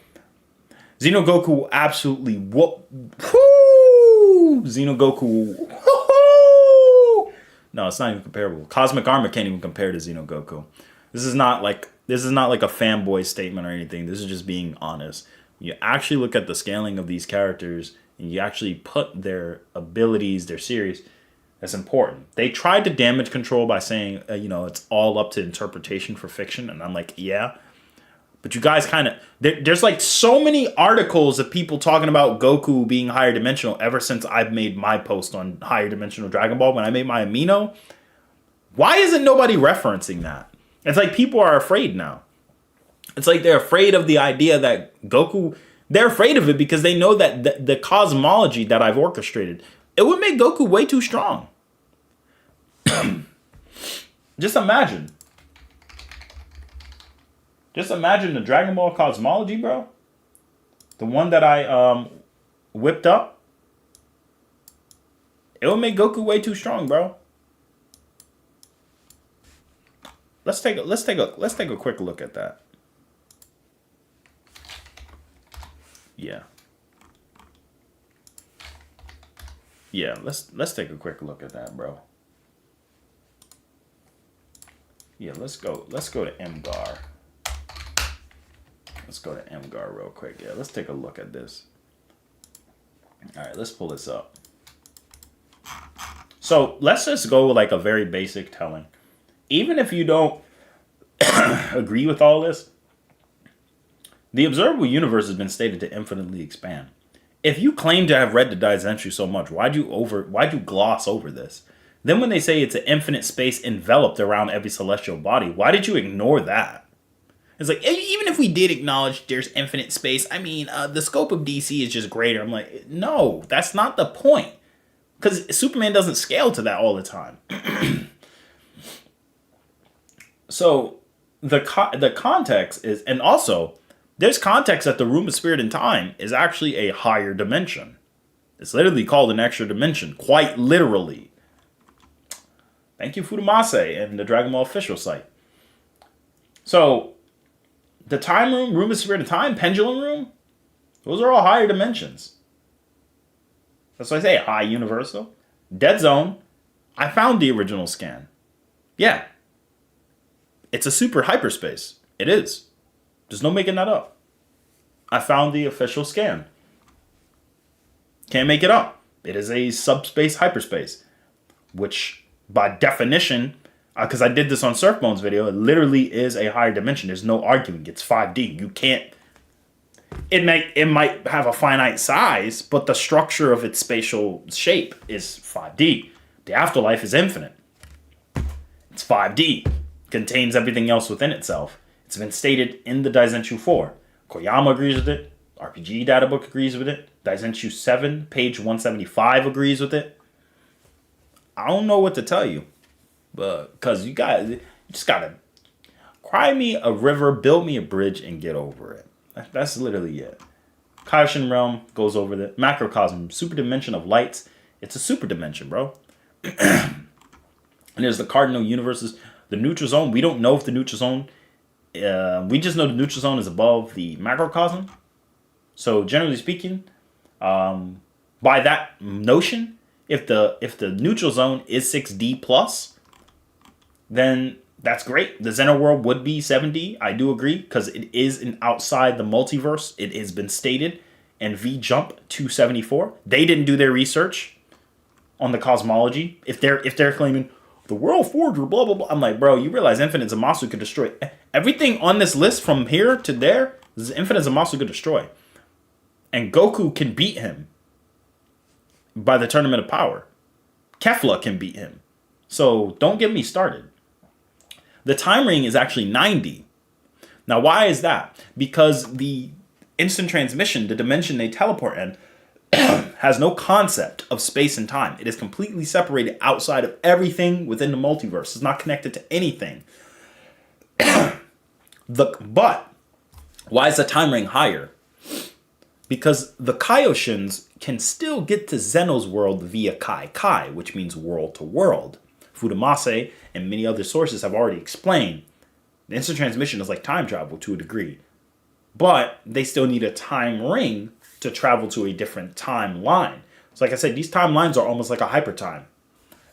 Xeno Goku will absolutely whoop. Xeno Goku. Woo-hoo! No, it's not even comparable. Cosmic Armor can't even compare to Xeno Goku. This is not like a fanboy statement or anything. This is just being honest. You actually look at the scaling of these characters and you actually put their abilities, their series, that's important. They tried to damage control by saying, it's all up to interpretation for fiction. And I'm like, yeah. But you guys kind of... There's like so many articles of people talking about Goku being higher dimensional ever since I've made my post on higher dimensional Dragon Ball when I made my Amino. Why isn't nobody referencing that? It's like people are afraid now. It's like they're afraid of the idea that Goku... They're afraid of it because they know that the cosmology that I've orchestrated, it would make Goku way too strong. Just imagine. Just imagine the Dragon Ball cosmology, bro. The one that I whipped up. It would make Goku way too strong, bro. Let's take a quick look at that. Yeah. Yeah, let's take a quick look at that, bro. Yeah, let's go to Mgar. Let's go to Mgar real quick. Yeah, let's take a look at this. All right, let's pull this up. So let's just go with like a very basic telling. Even if you don't agree with all this, the observable universe has been stated to infinitely expand. If you claim to have read the Daizenshu so much, why'd you gloss over this? Then when they say it's an infinite space enveloped around every celestial body, why did you ignore that? It's like, even if we did acknowledge there's infinite space, I mean, the scope of DC is just greater. I'm like, no, that's not the point. Because Superman doesn't scale to that all the time. So the context is, and also, there's context that the room of spirit and time is actually a higher dimension. It's literally called an extra dimension, quite literally. Thank you, Fudumase, and the Dragon Ball official site. So, the time room, room of spirit and time, pendulum room, those are all higher dimensions. That's why I say high universal. Dead zone, I found the original scan. Yeah. It's a super hyperspace. It is. There's no making that up. I found the official scan. Can't make it up. It is a subspace hyperspace, which by definition, because I did this on Surfbone's video, it literally is a higher dimension. There's no arguing. It's 5D. You can't. It might have a finite size, but the structure of its spatial shape is 5D. The afterlife is infinite. It's 5D. Contains everything else within itself. It's been stated in the Daizenshu 4. Koyama agrees with it. RPG Data Book agrees with it. Daizenshu 7, page 175 agrees with it. I don't know what to tell you. But, because you just got to cry me a river, build me a bridge, and get over it. That's literally it. Kaioshin Realm goes over it. Macrocosm, super dimension of lights. It's a super dimension, bro. And there's the cardinal universes. The neutral zone, we don't know if the neutral zone, we just know the neutral zone is above the macrocosm. So generally speaking, by that notion, If the neutral zone is 6D plus, then that's great. The Xeno world would be 7D. I do agree because it is outside the multiverse. It has been stated. And V jump 274. They didn't do their research on the cosmology. If they're claiming the world forger, blah blah blah, I'm like, bro, you realize Infinite Zamasu could destroy everything on this list from here to there. Infinite Zamasu could destroy, and Goku can beat him by the Tournament of Power. Kefla can beat him. So don't get me started. The time ring is actually 90. Now, why is that? Because the instant transmission, the dimension they teleport in, has no concept of space and time. It is completely separated outside of everything within the multiverse. It's not connected to anything. But why is the time ring higher? Because the Kaioshins can still get to Zeno's world via Kai, which means world to world. Fudamase and many other sources have already explained the instant transmission is like time travel to a degree. But they still need a time ring to travel to a different timeline. So like I said, these timelines are almost like a hypertime.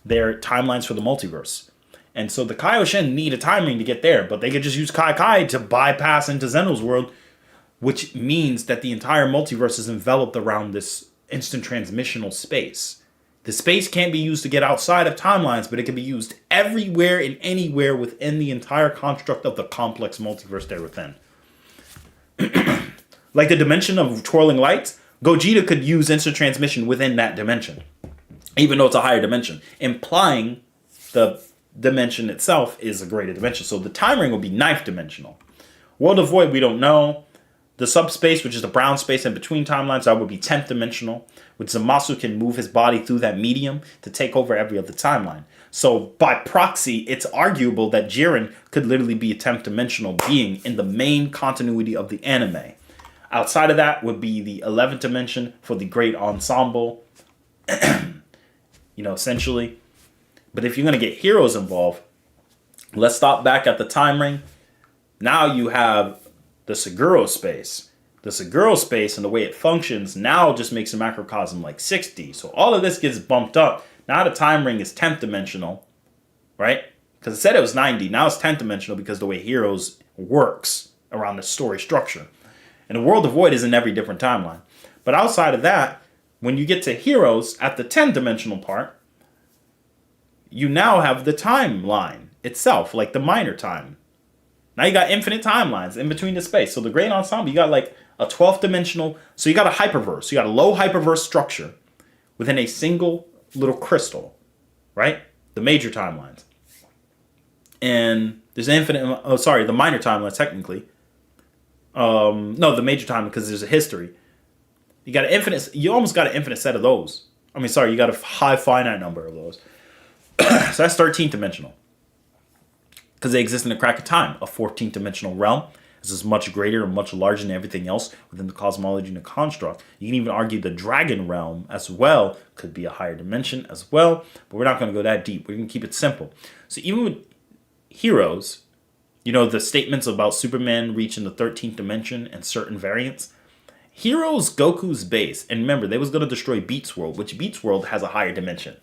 They're timelines for the multiverse. And so the Kaioshin need a time ring to get there, but they could just use Kai to bypass into Zeno's world, which means that the entire multiverse is enveloped around this instant transmissional space. The space can't be used to get outside of timelines, but it can be used everywhere and anywhere within the entire construct of the complex multiverse they're within. Like the dimension of twirling lights, Gogeta could use instant transmission within that dimension, even though it's a higher dimension, implying the dimension itself is a greater dimension. So the time ring will be 9th dimensional. World of Void, we don't know. The subspace, which is the brown space in between timelines, that would be 10th dimensional, which Zamasu can move his body through that medium to take over every other timeline. So by proxy, it's arguable that Jiren could literally be a 10th dimensional being in the main continuity of the anime. Outside of that would be the 11th dimension for the great ensemble, essentially. But if you're going to get heroes involved, let's stop back at the time ring. Now you have the Seguro space. The Seguro space and the way it functions now just makes a macrocosm like 60. So all of this gets bumped up. Now the time ring is 10th dimensional, right? Because it said it was 90. Now it's 10th dimensional because the way Heroes works around the story structure. And the World of Void is in every different timeline. But outside of that, when you get to Heroes at the 10th dimensional part, you now have the timeline itself, like the minor time. Now you got infinite timelines in between the space. So the Great Ensemble, you got like a 12th dimensional. So you got a hyperverse. You got a low hyperverse structure within a single little crystal, right? The major timelines. And there's the minor timelines technically. No, the major timeline because there's a history. You almost got an infinite set of those. You got a high finite number of those. So that's 13th dimensional. Because they exist in the crack of time. A 14th dimensional realm. This is much greater and much larger than everything else within the cosmology and the construct. You can even argue the dragon realm as well could be a higher dimension as well. But we're not going to go that deep. We're going to keep it simple. So even with Heroes, the statements about Superman reaching the 13th dimension and certain variants. Heroes, Goku's base. And remember, they was going to destroy Beats World, which Beats World has a higher dimension.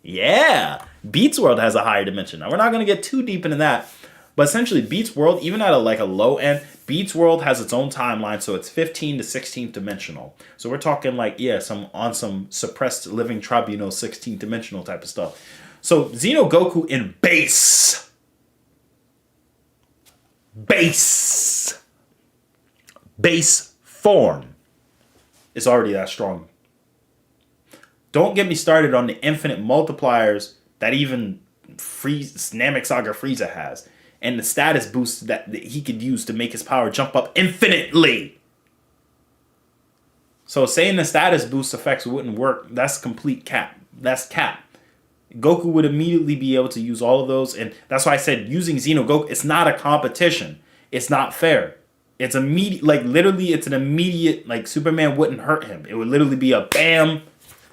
Yeah, Beats World has a higher dimension. Now, we're not going to get too deep into that. But essentially, Beats World, even at a low end, Beats World has its own timeline, so it's 15th to 16th dimensional. So we're talking some suppressed living tribunal 16th dimensional type of stuff. So Xeno Goku in base form is already that strong. Don't get me started on the infinite multipliers that even Namek Saga Frieza has. And the status boost that he could use to make his power jump up infinitely. So saying the status boost effects wouldn't work, that's complete cap. That's cap. Goku would immediately be able to use all of those. And that's why I said using Xeno Goku, it's not a competition. It's not fair. It's immediate, literally it's an immediate, Superman wouldn't hurt him. It would literally be a bam,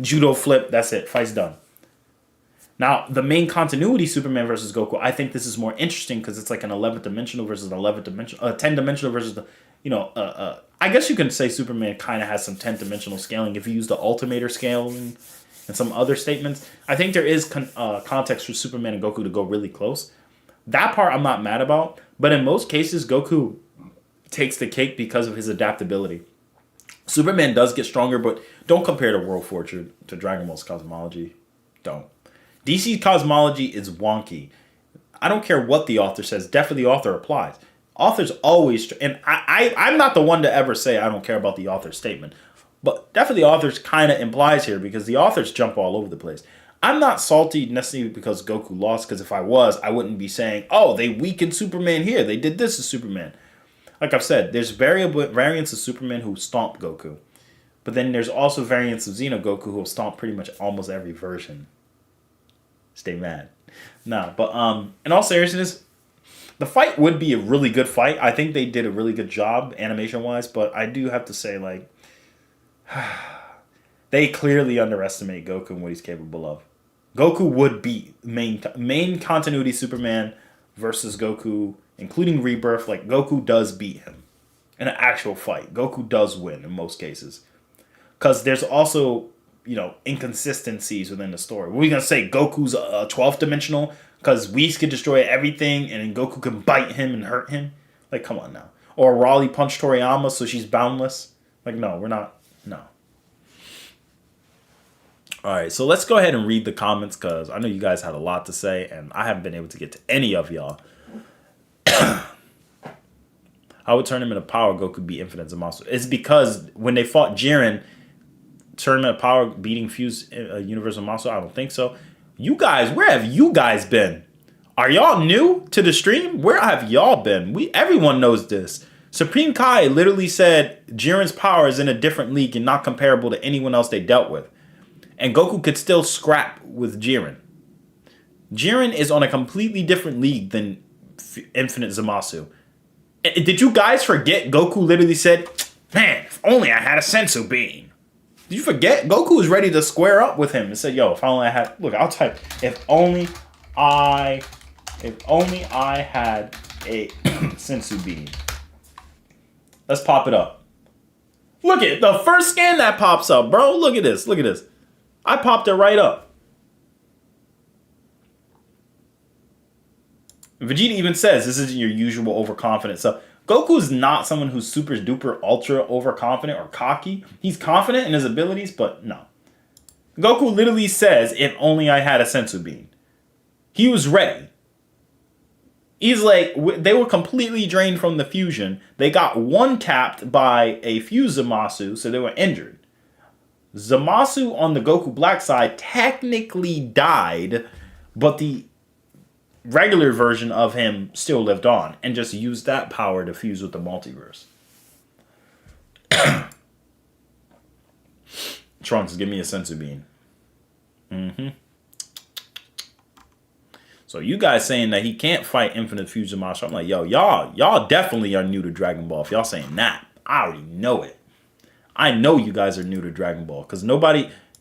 judo flip, that's it, fight's done. Now, the main continuity, Superman versus Goku, I think this is more interesting because it's like an 11th dimensional versus an 11th dimensional, 10 dimensional versus I guess you can say Superman kind of has some 10th dimensional scaling if you use the Ultimator scaling and some other statements. I think there is context for Superman and Goku to go really close. That part I'm not mad about, but in most cases, Goku takes the cake because of his adaptability. Superman does get stronger, but don't compare the World Fortune to Dragon Ball's Cosmology. Don't. DC's Cosmology is wonky. I don't care what the author says. Definitely the author applies. Authors always, and I'm not the one to ever say I don't care about the author's statement. But definitely the author's kind of implies here because the authors jump all over the place. I'm not salty necessarily because Goku lost, because if I was, I wouldn't be saying, oh, they weakened Superman here. They did this to Superman. Like I've said, there's variants of Superman who stomp Goku. But then there's also variants of Xeno Goku who will stomp pretty much almost every version. Stay mad. No, but in all seriousness, the fight would be a really good fight. I think they did a really good job animation-wise, but I do have to say, like, they clearly underestimate Goku and what he's capable of. Goku would beat main continuity Superman versus Goku, including Rebirth. Like, Goku does beat him in an actual fight. Goku does win in most cases. Because there's also, inconsistencies within the story. We're going to say Goku's 12th dimensional because Whis could destroy everything and then Goku can bite him and hurt him. Like, come on now. Or Raleigh punched Toriyama so she's boundless. Like, no, we're not. No. All right, so let's go ahead and read the comments because I know you guys had a lot to say and I haven't been able to get to any of y'all. I would turn him into power. Goku beat Infinite Zamasu. It's because when they fought Jiren, Tournament of Power beating Fuse Universal Zamasu. I don't think so. You guys, where have you guys been? Are y'all new to the stream? Where have y'all been? Everyone knows this. Supreme Kai literally said Jiren's power is in a different league and not comparable to anyone else they dealt with. And Goku could still scrap with Jiren. Jiren is on a completely different league than Infinite Zamasu. Did you guys forget Goku literally said, man, if only I had a sensu bean. Did you forget? Goku was ready to square up with him and said, yo, if only I had, look, I'll type, if only I had a sensu bean. Let's pop it up. Look at the first scan that pops up, bro. Look at this. Look at this. I popped it right up. Vegeta even says this isn't your usual overconfident stuff. Goku's not someone who's super duper ultra overconfident or cocky. He's confident in his abilities, but no. Goku literally says, if only I had a sensu bean. He was ready. He's like, they were completely drained from the fusion. They got one tapped by a fused Zamasu, so they were injured. Zamasu on the Goku Black side technically died, but the regular version of him still lived on and just used that power to fuse with the multiverse. Trunks, give me a sensu bean. So you guys saying that he can't fight Infinite Fusion Monster. I'm like, yo, y'all definitely are new to Dragon Ball. If y'all saying that, I already know it. I know you guys are new to Dragon Ball because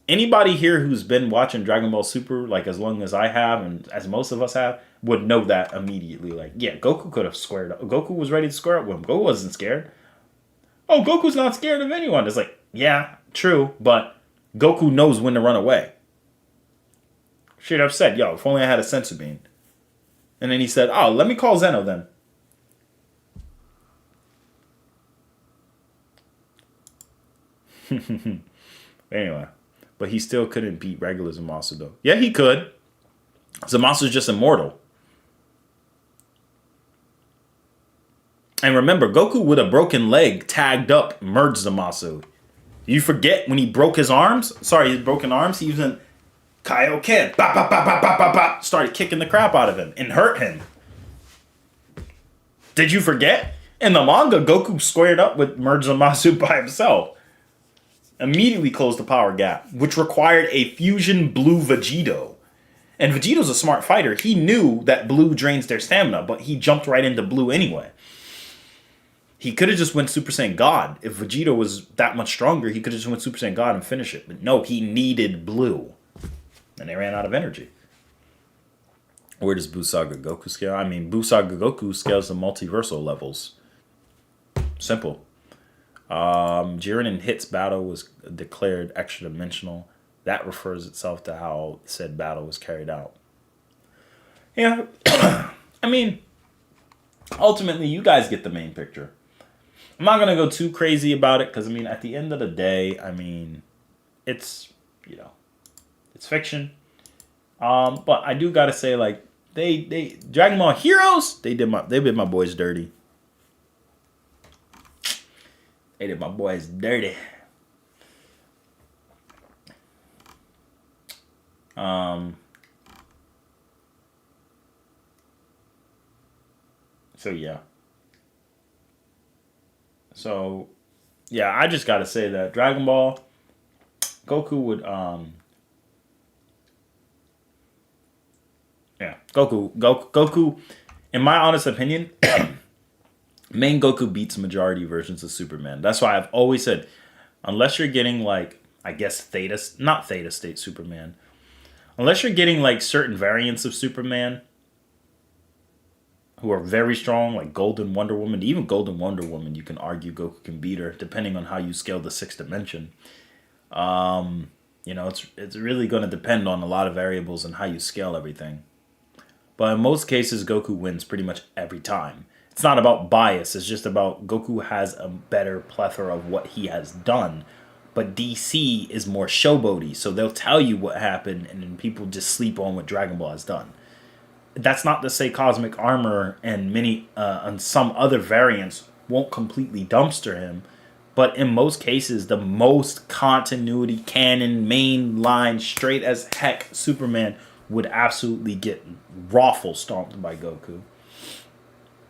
anybody here who's been watching Dragon Ball Super like as long as I have and as most of us have would know that immediately. Like, yeah, Goku could have squared up. Goku was ready to square up with him. Goku wasn't scared. Oh, Goku's not scared of anyone. It's like, yeah, true, but Goku knows when to run away. Straight up said, yo, if only I had a sensu bean. And then he said, oh, let me call Zeno then. Anyway, but he still couldn't beat regular Zamasu though. Yeah, he could. Zamasu's just immortal. And remember, Goku with a broken leg tagged up merged Zamasu. You forget when he broke his arms? Sorry, his broken arms. He was in Kaioken. Bop, bop, bop, bop, bop, bop, bop. Started kicking the crap out of him and hurt him. Did you forget? In the manga, Goku squared up with merged Zamasu by himself. Immediately closed the power gap, which required a fusion blue Vegito. And Vegito's a smart fighter. He knew that blue drains their stamina, but he jumped right into blue anyway. He could have just went Super Saiyan God. If Vegito was that much stronger, he could have just went Super Saiyan God and finished it. But no, he needed blue. And they ran out of energy. Where does Busaga Goku scale? I mean, Busaga Goku scales the multiversal levels. Simple. Jiren in Hit's battle was declared extra dimensional. that refers itself to how said battle was carried out. Yeah. I mean, ultimately, you guys get the main picture. I'm not going to go too crazy about it because, I mean, at the end of the day, I mean, it's, you know, it's fiction. But I do got to say, like, they Dragon Ball Heroes, they did my boys dirty. They did my boys dirty. So yeah. So yeah, I just gotta say that Dragon Ball, Goku would yeah, Goku, in my honest opinion, main Goku beats majority versions of Superman. That's why I've always said, unless you're getting like, I guess not Theta State Superman, unless you're getting like certain variants of Superman who are very strong, like Golden Wonder Woman, even Golden Wonder Woman, you can argue Goku can beat her depending on how you scale the sixth dimension. You know, it's really going to depend on a lot of variables and how you scale everything. But in most cases, Goku wins pretty much every time. It's not about bias. It's just about Goku has a better plethora of what he has done. But DC is more showboaty, so they'll tell you what happened, and then people just sleep on what Dragon Ball has done. That's not to say Cosmic Armor and some other variants won't completely dumpster him. But in most cases, the most continuity, canon, main line, straight as heck Superman would absolutely get raffle stomped by Goku.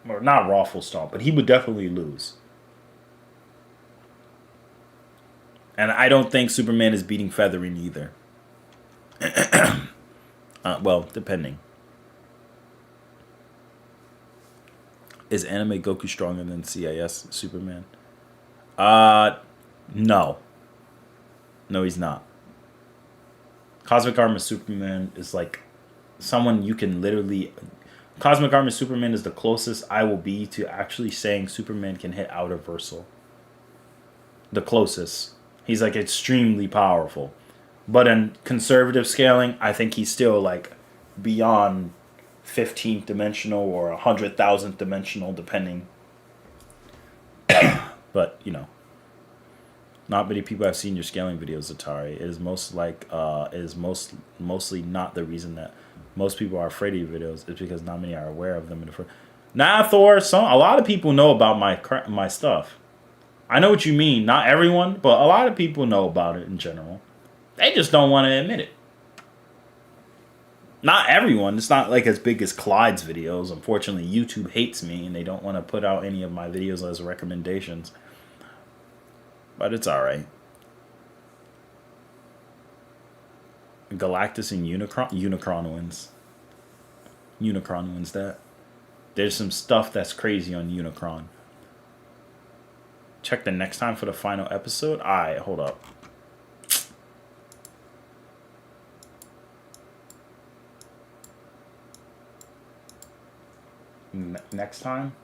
Or not raffle stomped, but he would definitely lose. And I don't think Superman is beating Feathering either. Well, depending. Is anime Goku stronger than CIS Superman? No. No, he's not. Cosmic Armor Superman is like someone you can literally... Cosmic Armor Superman is the closest I will be to actually saying Superman can hit outer versal. The closest. He's like extremely powerful. But in conservative scaling, I think he's still like beyond 15th dimensional or 100,000th dimensional, depending. But, you know, not many people have seen your scaling videos, Atari. It is mostly not the reason that most people are afraid of your videos. It's because not many are aware of them. Nah, Thor, a lot of people know about my stuff. I know what you mean. Not everyone, but a lot of people know about it in general. They just don't want to admit it. Not everyone. It's not like as big as Clyde's videos. Unfortunately, YouTube hates me and they don't want to put out any of my videos as recommendations. But it's alright. Galactus and Unicron wins. Unicron wins that. There's some stuff that's crazy on Unicron. Check the next time for the final episode. Alright, hold up. Next time?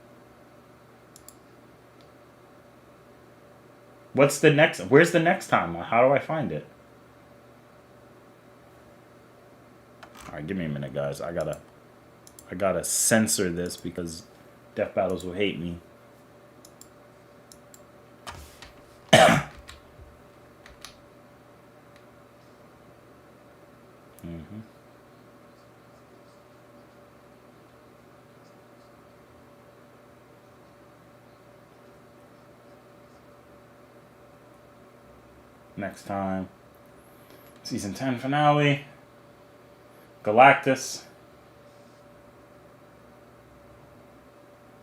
What's the next? Where's the next time? How do I find it? Alright, give me a minute, guys. I gotta censor this because Death Battles will hate me. Next time, season 10 finale, Galactus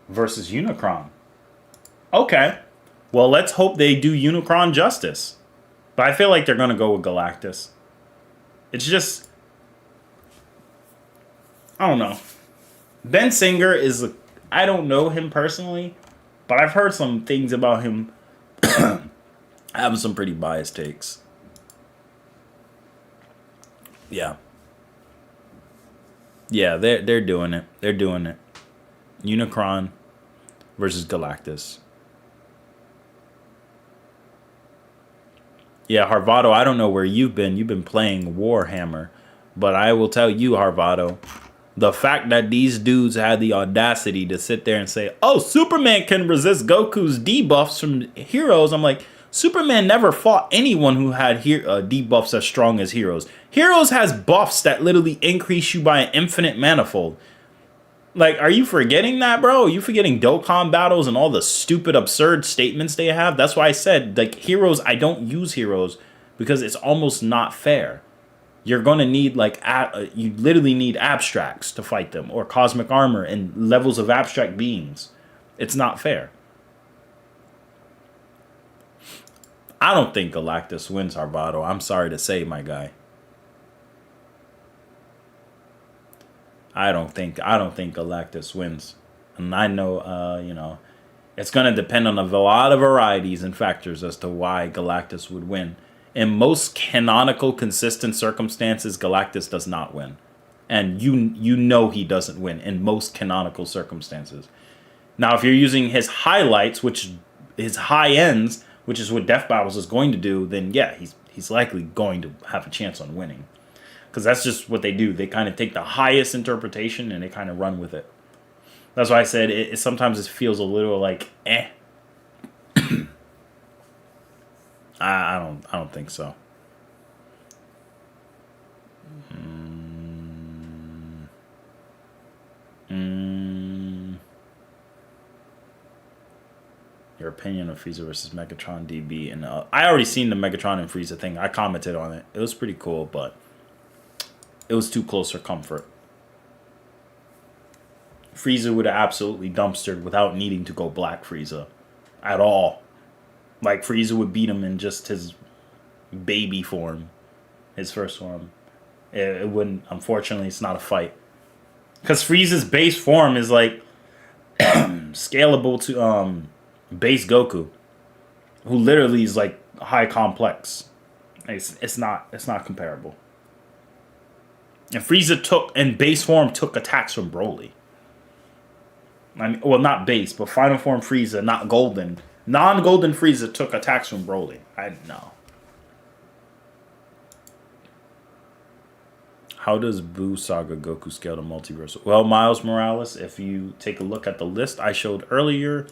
versus Unicron. Okay, well, let's hope they do Unicron justice. But I feel like they're gonna go with Galactus. It's just, I don't know. Ben Singer is, I don't know him personally, but I've heard some things about him having some pretty biased takes. Yeah. Yeah, they're doing it. They're doing it. Unicron versus Galactus. Yeah, Harvado, I don't know where you've been. You've been playing Warhammer. But I will tell you, Harvado, the fact that these dudes had the audacity to sit there and say, oh, Superman can resist Goku's debuffs from heroes. I'm like, Superman never fought anyone who had debuffs as strong as Heroes. Heroes has buffs that literally increase you by an infinite manifold. Like, are you forgetting that, bro? Are you forgetting Dokkan battles and all the stupid, absurd statements they have? That's why I said, like, Heroes, I don't use Heroes because it's almost not fair. You're going to need, like, you literally need abstracts to fight them, or cosmic armor and levels of abstract beings. It's not fair. I don't think Galactus wins, Harvado. I'm sorry to say, my guy. I don't think Galactus wins. And I know, you know, it's going to depend on a lot of varieties and factors as to why Galactus would win. In most canonical, consistent circumstances, Galactus does not win. And you know he doesn't win in most canonical circumstances. Now, if you're using his highlights, which his high ends, which is what Death Battles is going to do, then yeah, he's likely going to have a chance on winning. Because that's just what they do. They kind of take the highest interpretation and they kind of run with it. That's why I said it sometimes it feels a little like I don't think so. Your opinion of Frieza versus Megatron DB, and I already seen the Megatron and Frieza thing. I commented on it. It was pretty cool, but it was too close for comfort. Frieza would have absolutely dumpstered without needing to go Black Frieza at all. Like, Frieza would beat him in just his baby form, his first form. It wouldn't, unfortunately, it's not a fight. Because Frieza's base form is, like, scalable to base Goku, who literally is, like, high complex. It's not comparable. And Frieza in base form took attacks from Broly. I mean, well, not base, but final form Frieza, not golden. Non-golden Frieza took attacks from Broly. I know. How does Buu Saga Goku scale to multiversal? Well, Miles Morales, if you take a look at the list I showed earlier,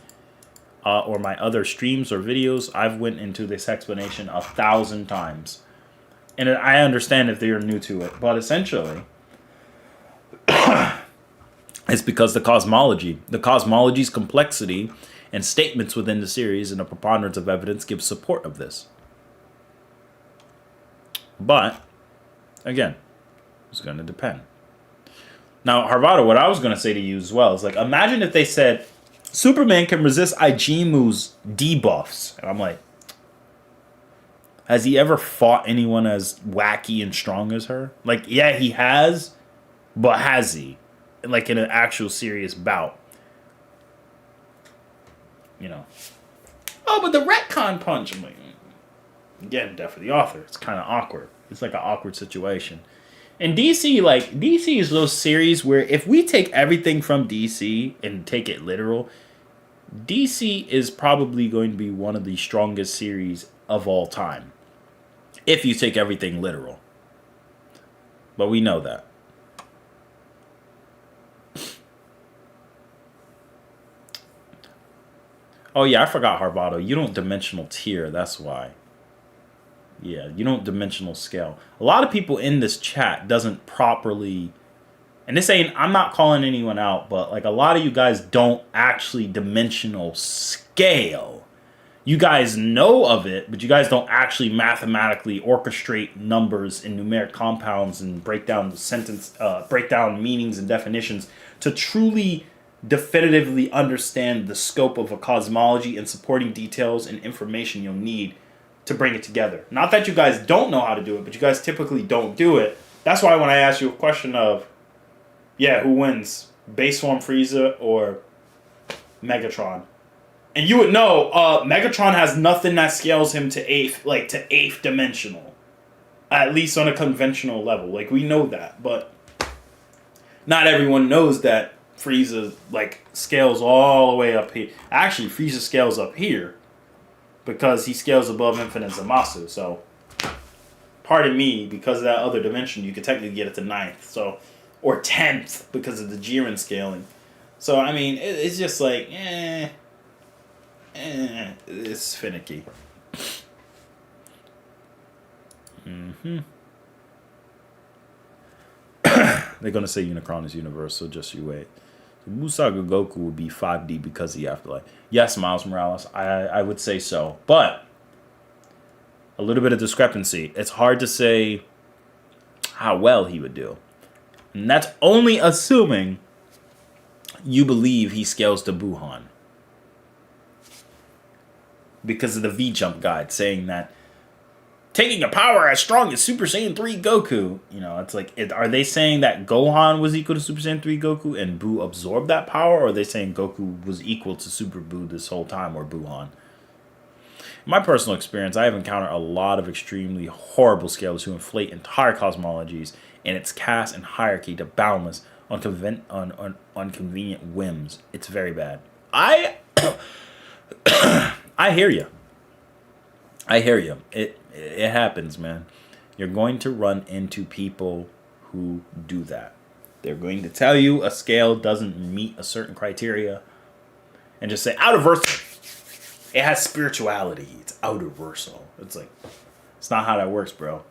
or my other streams or videos, I've went into this explanation 1,000 times. And I understand if you're new to it, but essentially, it's because the cosmology's complexity and statements within the series and a preponderance of evidence give support of this. But, again, it's going to depend. Now, Harvado, what I was going to say to you as well is, like, imagine if they said, Superman can resist Ijimu's debuffs. And I'm like, has he ever fought anyone as wacky and strong as her? Like, yeah, he has, but has he? Like, in an actual serious bout. You know. Oh, but the retcon punch. I'm like, again, death of the author. It's kind of awkward. It's like an awkward situation. And DC, like, DC is those series where if we take everything from DC and take it literal, DC is probably going to be one of the strongest series of all time. If you take everything literal. But we know that. Oh yeah, I forgot Harvado. You don't dimensional tier, that's why. Yeah, you don't dimensional scale. A lot of people in this chat doesn't properly, and this ain't, I'm not calling anyone out, but like a lot of you guys don't actually dimensional scale. You guys know of it, but you guys don't actually mathematically orchestrate numbers in numeric compounds and break down the sentence, break down meanings and definitions to truly definitively understand the scope of a cosmology and supporting details and information you'll need to bring it together. Not that you guys don't know how to do it, but you guys typically don't do it. That's why when I ask you a question of, yeah, who wins? Base form Frieza or Megatron? And you would know, Megatron has nothing that scales him to eighth dimensional. At least on a conventional level. Like, we know that, but not everyone knows that Frieza, like, scales all the way up here. Actually, Frieza scales up here. because he scales above infinite Zamasu. So, pardon me, because of that other dimension, you could technically get it to 9th. So, or 10th because of the Jiren scaling. So, I mean, it's just like, it's finicky. They're going to say Unicron is universal, just you wait. Musaga Goku would be 5D because of the afterlife. Yes, Miles Morales, I would say so. But a little bit of discrepancy. It's hard to say how well he would do. And that's only assuming you believe he scales to Buhan. Because of the V-Jump guide saying that taking a power as strong as Super Saiyan 3 Goku. You know, it's like, are they saying that Gohan was equal to Super Saiyan 3 Goku and Buu absorbed that power? Or are they saying Goku was equal to Super Buu this whole time, or Buhan? In my personal experience, I have encountered a lot of extremely horrible scalers who inflate entire cosmologies and its caste and hierarchy to boundless, unconvenient whims. It's very bad. I hear you. I hear you. It happens, man. You're going to run into people who do that. They're going to tell you a scale doesn't meet a certain criteria and just say, outerversal. It has spirituality. It's outerversal. It's like, it's not how that works, bro.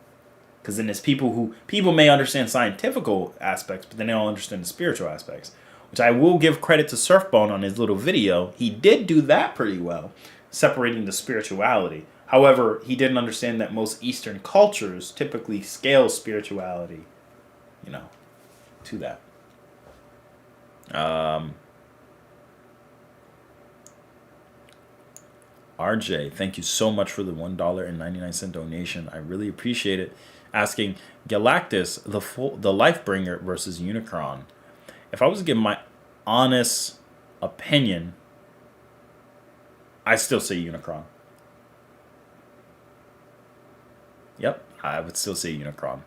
Because then there's people may understand scientific aspects, but then they don't understand the spiritual aspects. Which I will give credit to Surfbone on his little video. He did do that pretty well, separating the spirituality. However, he didn't understand that most Eastern cultures typically scale spirituality, to that. RJ, thank you so much for the $1.99 donation. I really appreciate it. Asking Galactus, the Lifebringer versus Unicron. If I was to give my honest opinion, I still say Unicron. Yep, I would still say Unicron.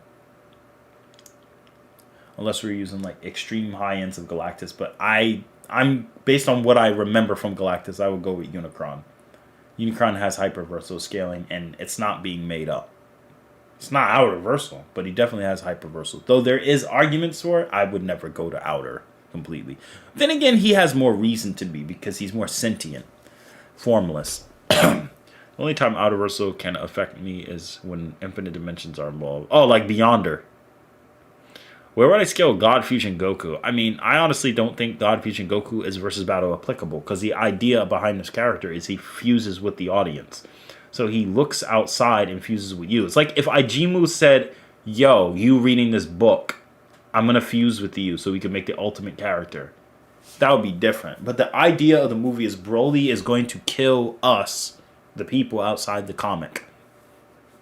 Unless we're using like extreme high ends of Galactus, but I'm based on what I remember from Galactus, I would go with Unicron. Unicron has hyperversal scaling, and it's not being made up. It's not outerversal, but he definitely has hyperversal. Though there is arguments for it, I would never go to outer completely. Then again, he has more reason to be because he's more sentient, formless. The only time outerversal can affect me is when infinite dimensions are involved. Oh, like Beyonder. Where would I scale God Fusion Goku? I mean, I honestly don't think God Fusion Goku is versus battle applicable because the idea behind this character is he fuses with the audience. So he looks outside and fuses with you. It's like if Ijimu said, yo, you reading this book, I'm going to fuse with you so we can make the ultimate character. That would be different. But the idea of the movie is Broly is going to kill us, the people outside the comic.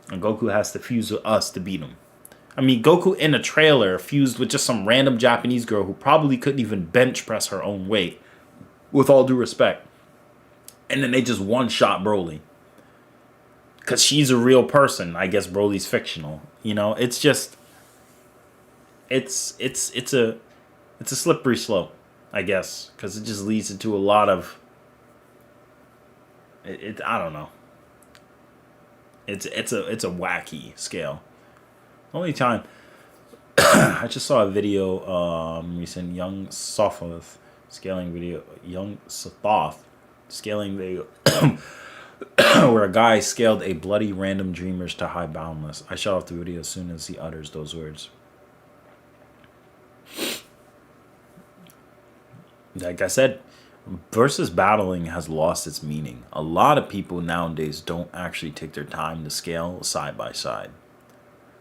And Goku has to fuse with us to beat him. I mean, Goku in a trailer fused with just some random Japanese girl who probably couldn't even bench press her own weight. With all due respect. And then they just one-shot Broly. Because she's a real person. I guess Broly's fictional. It's just... It's a slippery slope, I guess. Because it just leads into a lot of... I don't know. It's a wacky scale. Only time I just saw a video recent Young Sothoth scaling video where a guy scaled a bloody random dreamers to high boundless. I shut off the video as soon as he utters those words. Like I said, versus battling has lost its meaning. A lot of people nowadays don't actually take their time to scale side by side.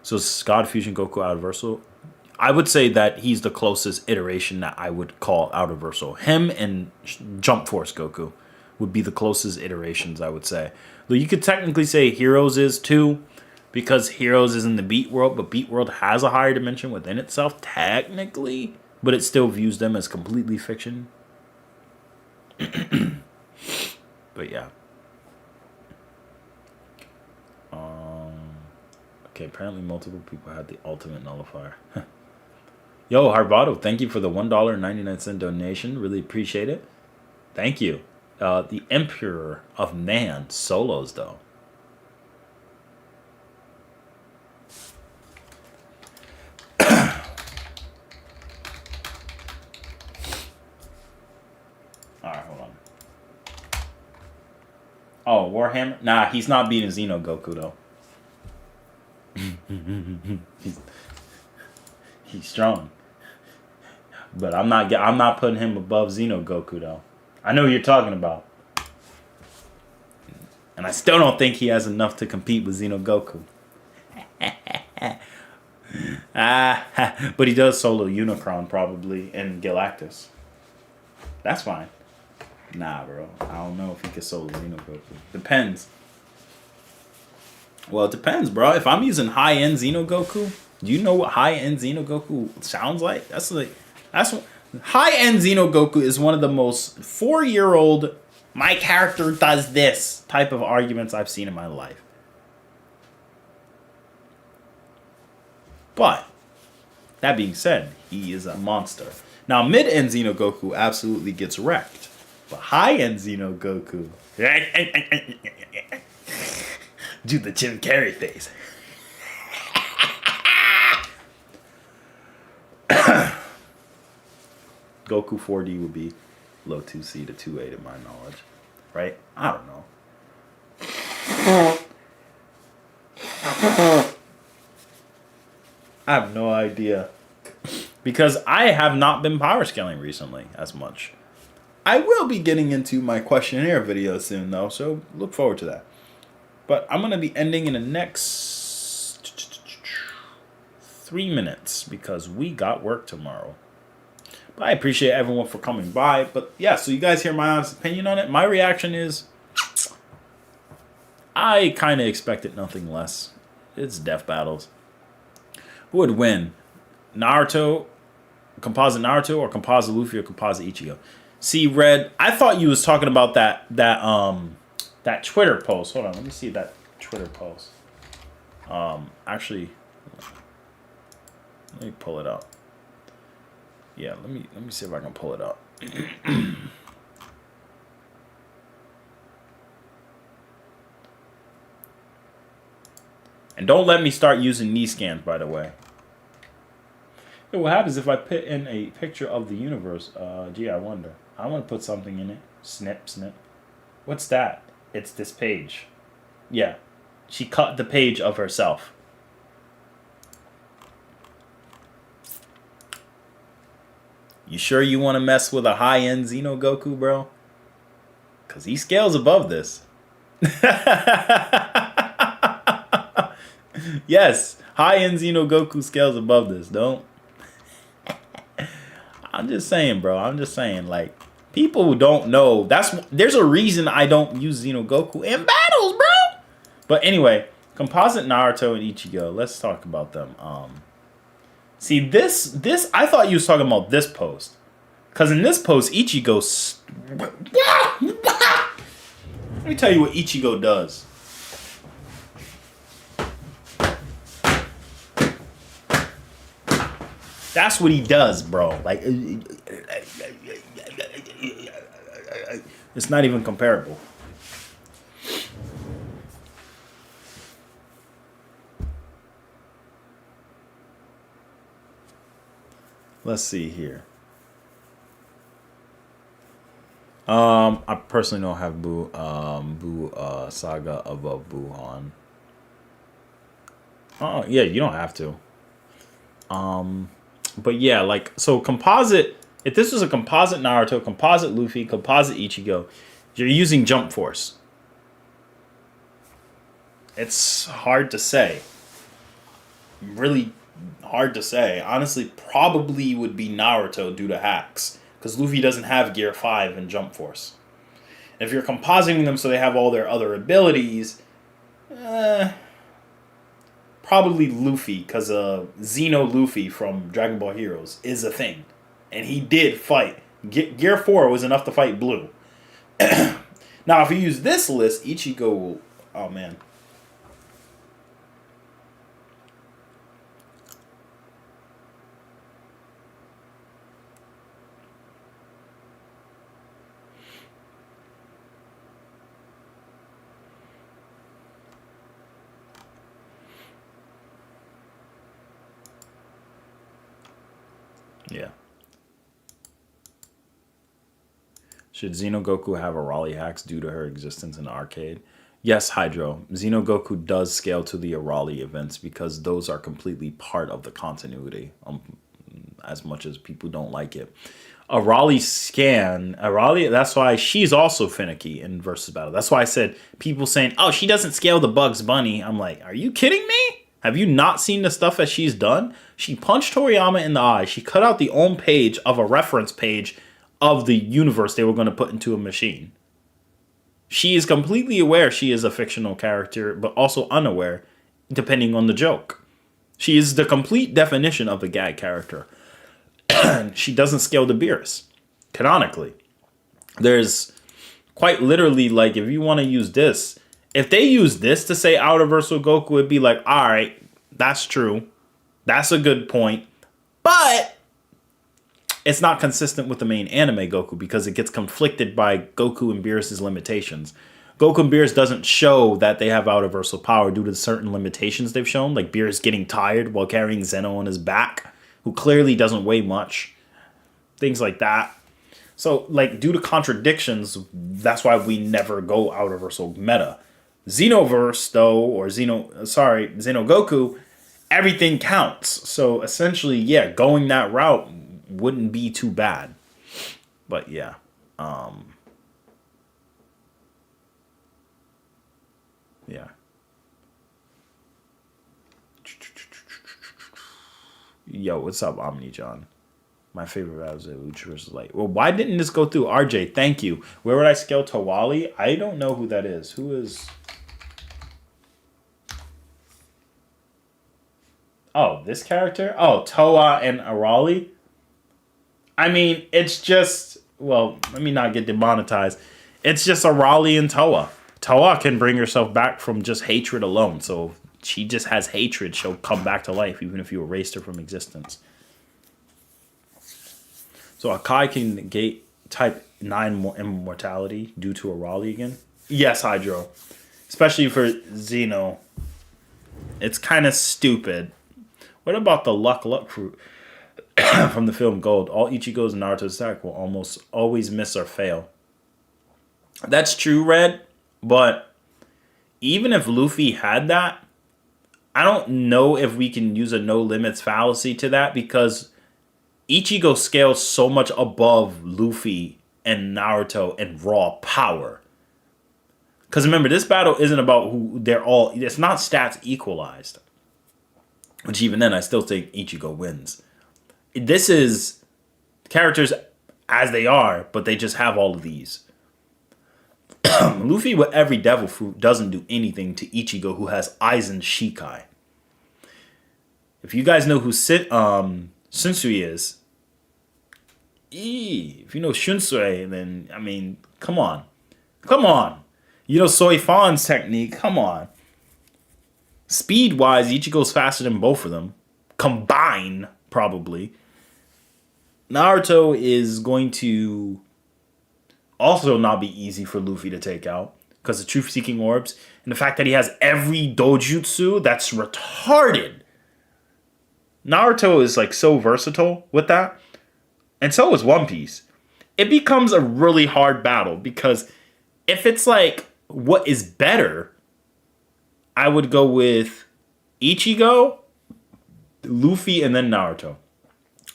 So God Fusion Goku outerversal, I would say that he's the closest iteration that I would call outerversal. Him and Jump Force Goku would be the closest iterations, I would say. Though you could technically say Heroes is too, because Heroes is in the Beat World, but Beat World has a higher dimension within itself, technically, but it still views them as completely fiction. But yeah. Okay, apparently multiple people had the ultimate nullifier. Yo, Harvado, thank you for the $1.99 donation. Really appreciate it. Thank you. The Emperor of Man solos, though. Alright, hold on. Oh, Warhammer? Nah, he's not beating Xeno Goku, though. he's strong. But I'm not putting him above Xeno Goku, though. I know who you're talking about. And I still don't think he has enough to compete with Xeno Goku. But he does solo Unicron probably and Galactus. That's fine. Nah, bro. I don't know if he could solo Xeno Goku. Depends. Well, it depends, bro. If I'm using high-end Xeno Goku, do you know what high-end Xeno Goku sounds like? That's what high-end Xeno Goku is one of the most 4-year-old my character does this type of arguments I've seen in my life. But that being said, he is a monster. Now, mid-end Xeno Goku absolutely gets wrecked. But high-end Xeno Goku... do the Jim Carrey face. Goku 4D would be low 2C to 2A to my knowledge. Right? I don't know. I have no idea. Because I have not been power scaling recently as much. I will be getting into my questionnaire video soon, though, so look forward to that. But I'm going to be ending in the next 3 minutes because we got work tomorrow. But I appreciate everyone for coming by. But yeah, so you guys hear my honest opinion on it. My reaction is I kind of expected nothing less. It's death battles. Who would win? Naruto, composite Naruto, or composite Luffy, or composite Ichigo? See, Red, I thought you was talking about that Twitter post. Hold on, let me see that Twitter post. Actually, let me pull it up. Yeah, let me see if I can pull it up. And don't let me start using knee scans, by the way. Hey, what happens if I put in a picture of the universe? Gee, I wonder. I want to put something in it. Snip, snip. What's that? It's this page. Yeah. She cut the page of herself. You sure you want to mess with a high-end Xeno Goku, bro? Because he scales above this. Yes, high-end Xeno Goku scales above this. Don't. I'm just saying, bro. I'm just saying, like, people who don't know, there's a reason I don't use Xeno Goku in battles, bro. But anyway, composite Naruto and Ichigo. Let's talk about them. See, this I thought you was talking about this post. Because in this post, Ichigo... Let me tell you what Ichigo does. That's what he does, bro. Like, it's not even comparable. Let's see here. I personally don't have Buu Saga above Buuhan. Oh yeah, you don't have to. But yeah, like, so composite. If this was a composite Naruto, composite Luffy, composite Ichigo, you're using Jump Force. It's hard to say. Really hard to say. Honestly, probably would be Naruto due to hacks. Because Luffy doesn't have Gear 5 and Jump Force. If you're compositing them so they have all their other abilities, probably Luffy, because Xeno Luffy from Dragon Ball Heroes is a thing. And he did fight. Gear 4 was enough to fight Blue. Now, if you use this list, Ichigo will... Oh, man. Yeah. Should Xenogoku have Arali hacks due to her existence in the arcade? Yes, Hydro. Xenogoku does scale to the Arali events because those are completely part of the continuity, as much as people don't like it. Arali, that's why she's also finicky in versus battle. That's why I said people saying, oh, she doesn't scale the Bugs Bunny. I'm like, are you kidding me? Have you not seen the stuff that she's done? She punched Toriyama in the eye. She cut out the own page of a reference page of the universe they were going to put into a machine. She is completely aware she is a fictional character, but also unaware, depending on the joke. She is the complete definition of a gag character. She doesn't scale the Beerus, canonically. There's quite literally, like, if you want to use this, if they use this to say Outerversal Goku, it'd be like, all right, that's true. That's a good point. But it's not consistent with the main anime Goku because it gets conflicted by Goku and Beerus' limitations. Goku and Beerus doesn't show that they have Outerversal power due to certain limitations they've shown, like Beerus getting tired while carrying Zeno on his back, who clearly doesn't weigh much. Things like that. So, like, due to contradictions, that's why we never go Outerversal meta. Xenoverse, though, or Xenogoku, everything counts. So, essentially, yeah, going that route wouldn't be too bad. But, yeah. Yeah. Yo, what's up, Omni John? My favorite battles of Lucha versus Light. Well, why didn't this go through? RJ, thank you. Where would I scale Tawali? I don't know who that is. Who is... Oh, this character? Oh, Toa and Arali? I mean, it's just... Well, let me not get demonetized. It's just Arali and Toa. Toa can bring herself back from just hatred alone. So she just has hatred. She'll come back to life even if you erased her from existence. So Akai can gate type 9 immortality due to Arali again? Yes, Hydro. Especially for Xeno. It's kind of stupid. What about the Luck fruit from the film Gold? All Ichigo's and Naruto's attack will almost always miss or fail. That's true, Red. But even if Luffy had that, I don't know if we can use a no limits fallacy to that because Ichigo scales so much above Luffy and Naruto in raw power. Because remember, this battle isn't about who they're all... It's not stats equalized. Which even then, I still think Ichigo wins. This is characters as they are, but they just have all of these. Luffy with every devil fruit doesn't do anything to Ichigo who has Aizen Shikai. If you guys know who Shunsui is, if you know Shunsui, then, I mean, come on. Come on. You know Soy Fawn's technique, come on. Speed-wise, Ichigo's faster than both of them. Combined, probably. Naruto is going to also not be easy for Luffy to take out because of truth-seeking orbs and the fact that he has every dojutsu, that's retarded. Naruto is like so versatile with that, and so is One Piece. It becomes a really hard battle because if it's like what is better, I would go with Ichigo, Luffy, and then Naruto.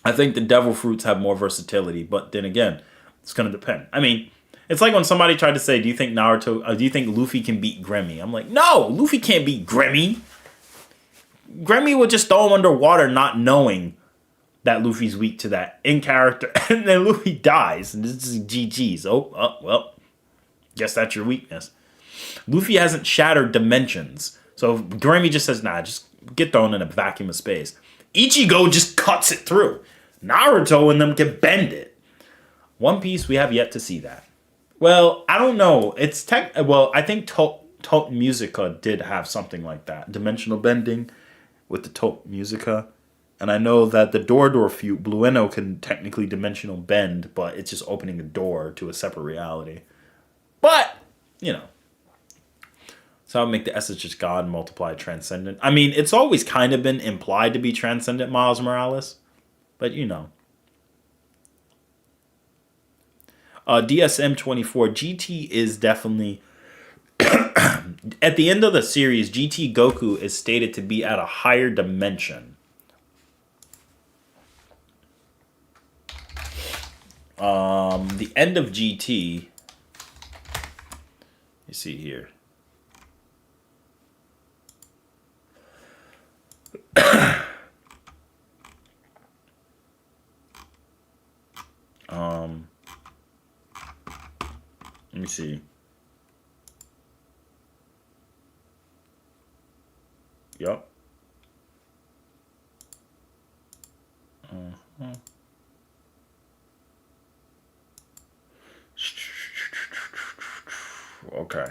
I think the Devil Fruits have more versatility, but then again, it's going to depend. I mean, it's like when somebody tried to say, do you think Luffy can beat Grimmy? I'm like, no, Luffy can't beat Grimmy. Grimmy would just throw him underwater not knowing that Luffy's weak to that in character, and then Luffy dies, and this is GG's. Oh, well, guess that's your weakness. Luffy hasn't shattered dimensions, so if Grimmy just says, nah, just get thrown in a vacuum of space. Ichigo just cuts it through. Naruto and them can bend it. One Piece, we have yet to see that. Well, I don't know. I think Tot Musica did have something like that. Dimensional bending with the Tot Musica. And I know that the Door feud, Blueno can technically dimensional bend, but it's just opening a door to a separate reality. But, you know. So I would make the essence just God multiply transcendent. I mean, it's always kind of been implied to be transcendent Miles Morales. But, you know. DSM-24, GT is definitely... At the end of the series, GT Goku is stated to be at a higher dimension. The end of GT... You see here. Let me see. Yup. Okay.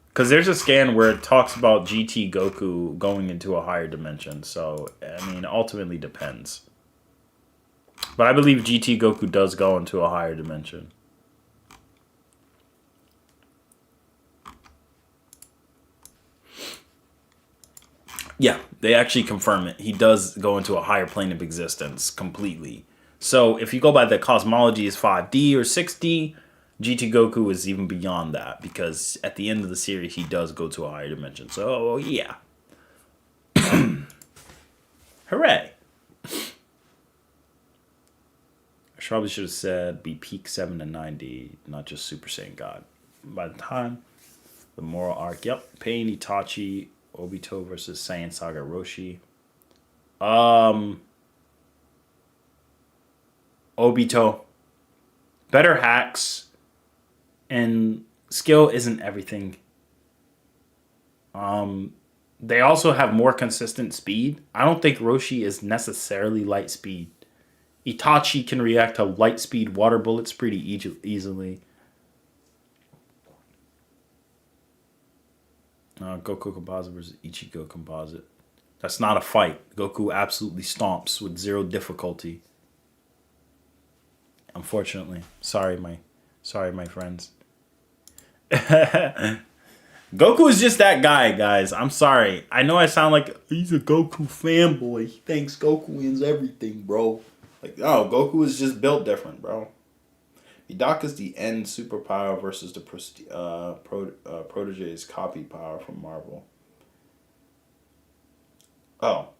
Because there's a scan where it talks about GT Goku going into a higher dimension. So, I mean, ultimately depends. But I believe GT Goku does go into a higher dimension. Yeah, they actually confirm it. He does go into a higher plane of existence completely. So if you go by the Cosmology is 5D or 6D, GT Goku is even beyond that. Because at the end of the series, he does go to a higher dimension. So, yeah. Hooray. I probably should have said be peak 7 to 9D, not just Super Saiyan God. By the time, the moral arc, yep. Pain, Itachi, Obito versus Saiyan Saga Roshi. Obito. Better hacks. And skill isn't everything. They also have more consistent speed. I don't think Roshi is necessarily light speed. Itachi can react to light speed water bullets pretty easily. Goku Composite versus Ichigo Composite. That's not a fight. Goku absolutely stomps with zero difficulty. Unfortunately. Sorry, my friends. Goku is just that guy, guys. I'm sorry. I know I sound like he's a Goku fanboy. He thinks Goku wins everything, bro. Like, oh, Goku is just built different, bro. Hidaka's the end superpower versus the Protege's copy power from Marvel. Oh.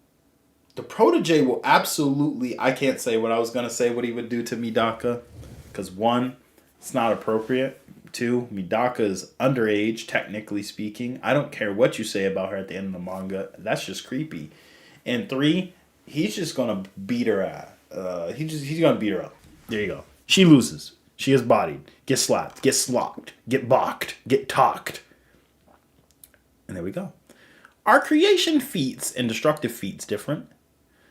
The Protege will absolutely... I can't say what I was going to say what he would do to Midaka. Because 1, it's not appropriate. 2, Midaka is underage, technically speaking. I don't care what you say about her at the end of the manga. That's just creepy. And 3, he's just going to beat her ass. He's going to beat her up. There you go. She loses. She is bodied. Get slapped. Get slopped. Get balked. Get talked. And there we go. Are creation feats and destructive feats different?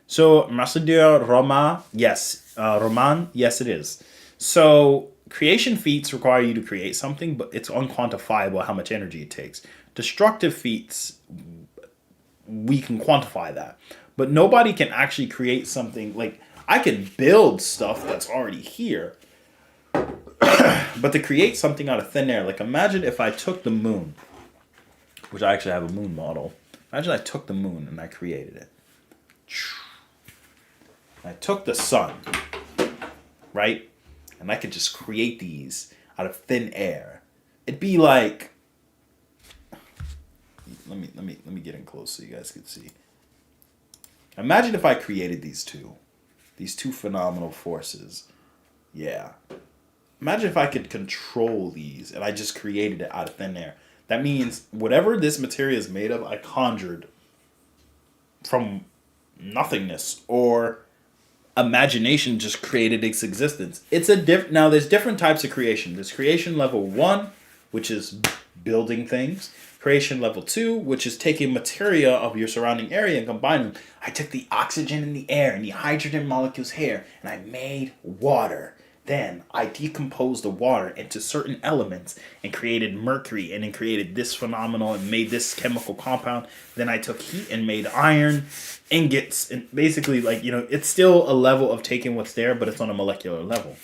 So, Masudio Roma, yes. Roman, yes it is. So, creation feats require you to create something, but it's unquantifiable how much energy it takes. Destructive feats, we can quantify that. But nobody can actually create something. Like, I can build stuff that's already here. But to create something out of thin air, like imagine if I took the moon, which I actually have a moon model. Imagine I took the moon and I created it. I took the sun, right? And I could just create these out of thin air. It'd be like, let me get in close so you guys can see. Imagine if I created these two phenomenal forces. Yeah. Imagine if I could control these and I just created it out of thin air. That means whatever this material is made of, I conjured from nothingness, or imagination just created its existence. It's now there's different types of creation. There's creation level 1, which is building things. Creation level 2, which is taking materia of your surrounding area and combining them. I took the oxygen in the air and the hydrogen molecules here and I made water. Then I decomposed the water into certain elements and created mercury, and then created this phenomenal and made this chemical compound. Then I took heat and made iron, ingots, and basically, like, you know, it's still a level of taking what's there, but it's on a molecular level.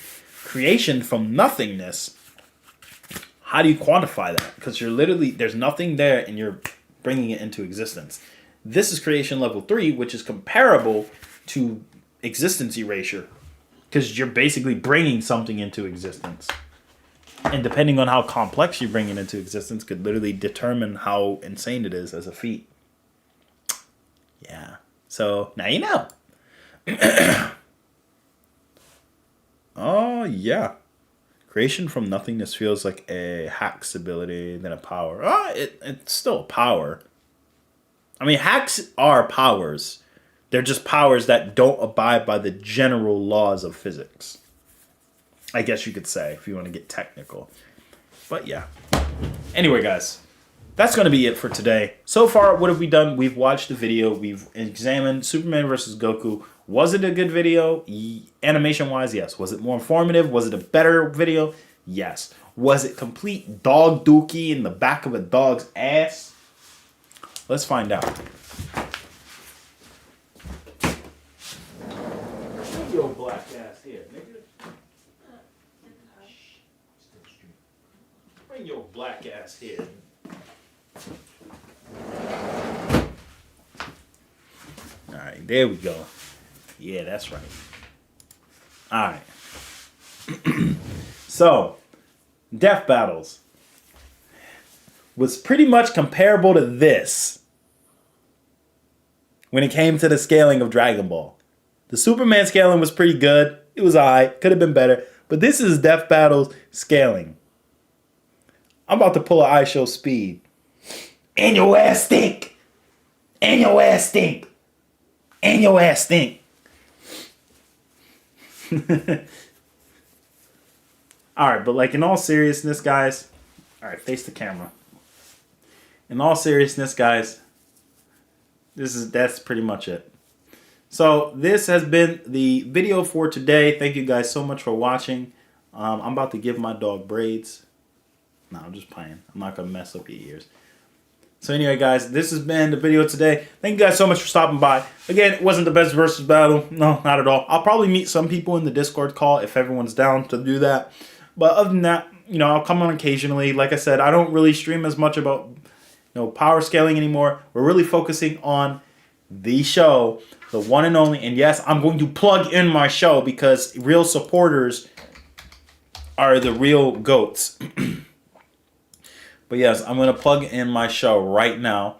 Creation from nothingness, how do you quantify that? Because you're literally, there's nothing there and you're bringing it into existence. This is creation level 3, which is comparable to existence erasure. because you're basically bringing something into existence. And depending on how complex you bring it into existence could literally determine how insane it is as a feat. Yeah. So now you know. Oh, yeah. Creation from nothingness feels like a hacks ability than a power. It's still a power. I mean, hacks are powers. They're just powers that don't abide by the general laws of physics. I guess you could say, if you want to get technical. But yeah. Anyway, guys, that's going to be it for today. So far, what have we done? We've watched the video. We've examined Superman versus Goku. Was it a good video? Animation-wise, yes. Was it more informative? Was it a better video? Yes. Was it complete dog dookie in the back of a dog's ass? Let's find out. Bring your black ass here, nigga. Bring your black ass here. All right, there we go. Yeah, that's right. All right. So, Death Battles was pretty much comparable to this when it came to the scaling of Dragon Ball. The Superman scaling was pretty good. It was alright. Could have been better. But this is Death Battles scaling. I'm about to pull an I Show Speed. And your ass stink. And your ass stink. And your ass stink. Alright, but like in all seriousness, guys. Alright, face the camera. In all seriousness, guys. That's pretty much it. So this has been the video for today. Thank you guys so much for watching. I'm about to give my dog braids. No, I'm just playing. I'm not going to mess up your ears. So anyway, guys, this has been the video today. Thank you guys so much for stopping by. Again, it wasn't the best versus battle. No, not at all. I'll probably meet some people in the Discord call if everyone's down to do that. But other than that, you know, I'll come on occasionally. Like I said, I don't really stream as much about, you know, power scaling anymore. We're really focusing on the show, the one and only. And yes, I'm going to plug in my show because real supporters are the real goats. But yes, I'm going to plug in my show right now.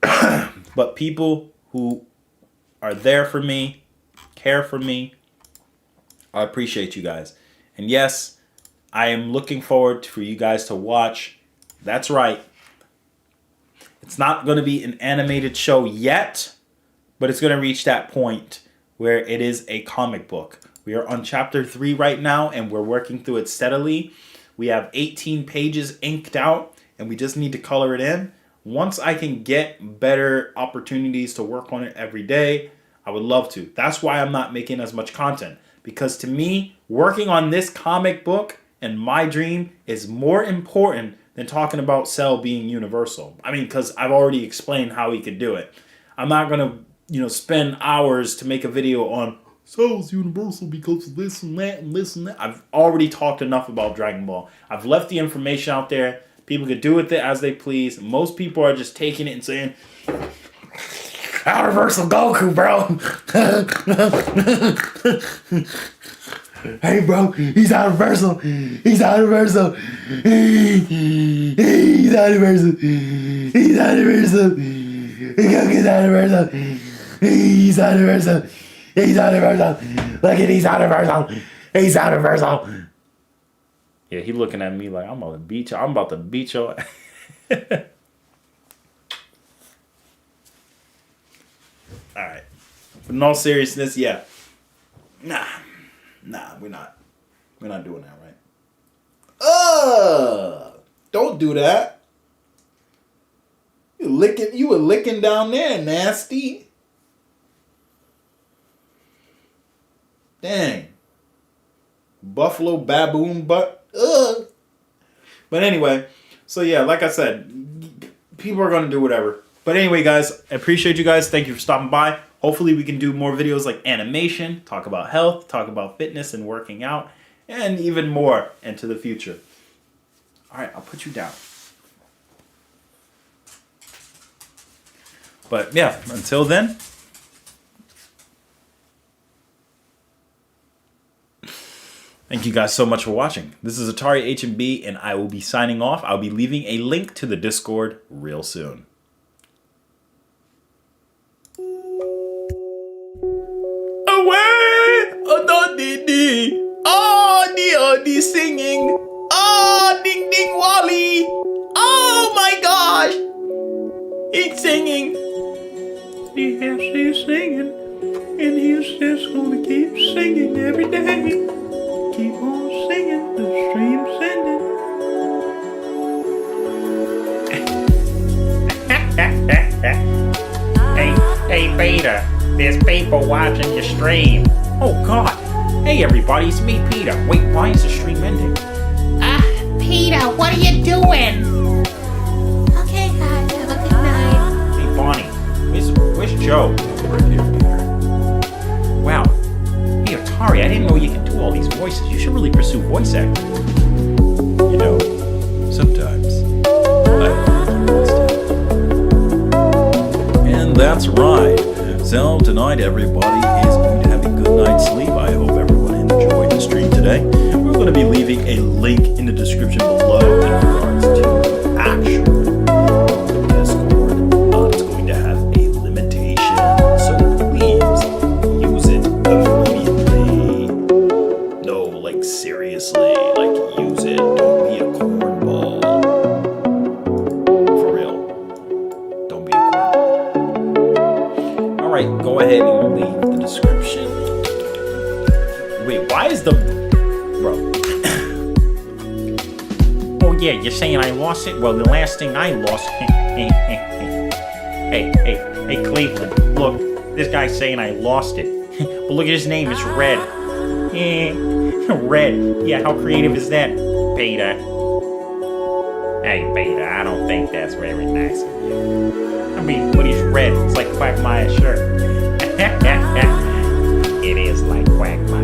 But people who are there for me, care for me, I appreciate you guys. And yes, I am looking forward for you guys to watch. That's right. It's not going to be an animated show yet, but it's going to reach that point where it is a comic book. We are on chapter 3 right now, and we're working through it steadily. We have 18 pages inked out, and we just need to color it in. Once I can get better opportunities to work on it every day, I would love to. That's why I'm not making as much content. Because to me, working on this comic book and my dream is more important than talking about Cell being universal. I mean, because I've already explained how he could do it. I'm not going to, you know, spend hours to make a video on Cell's universal because of this and that and this and that. I've already talked enough about Dragon Ball. I've left the information out there. People can do with it as they please. Most people are just taking it and saying, Universal Goku, bro. Hey, bro, he's universal. He's universal. He's universal. He's universal. Goku's universal. He's universal. He's universal. Look at he's universal. He's universal. Yeah, he looking at me like I'm about to beat you. I'm about to beat you. All right. But in all seriousness, yeah. Nah, we're not doing that, right? Don't do that. You were licking down there, nasty. Dang. Buffalo baboon butt. But anyway, so yeah, like I said, people are going to do whatever. But anyway, guys, I appreciate you guys. Thank you for stopping by. Hopefully we can do more videos like animation, talk about health, talk about fitness and working out, and even more into the future. All right, I'll put you down. But yeah, until then, Thank you guys so much for watching. This is Atari H&B, and I will be signing off. I'll be leaving a link to the Discord real soon. Away! Oh, dee. Oh, the singing. Oh, ding, ding, Wally. Oh, my gosh. He's singing. Yes, he's singing. And he's just gonna keep singing every day. Keep on singing, the stream's sending. Hey, Peter, there's people watching your stream. Oh, God. Hey, everybody, it's me, Peter. Wait, why is the stream ending? Peter, what are you doing? Okay, guys, have a good night. Hey, Bonnie, where's Joe? Right here, Peter. Wow. Hey, Atari, I didn't know you could do all these voices. You should really pursue voice acting. You know, sometimes I And that's right. So tonight, everybody is going to have a good night's sleep. I hope everyone enjoyed the stream today. We're going to be leaving a link in the description below in regards to the actual Discord. It's going to have a limitation, so please use it immediately. No, like seriously, like use it. Don't be a cornball. For real. Don't be a cornball. Alright, go ahead and leave the description. Wait, why is the... Bro. Oh yeah, you're saying I lost it? Well, the last thing I lost... Hey, Cleveland, look. This guy's saying I lost it. But look at his name, it's Red. Red. Yeah, how creative is that, Peter? Hey, Peter, I don't think that's very nice of you. I mean, but he's red. It's like Quagmire's shirt. It is like Quagmire.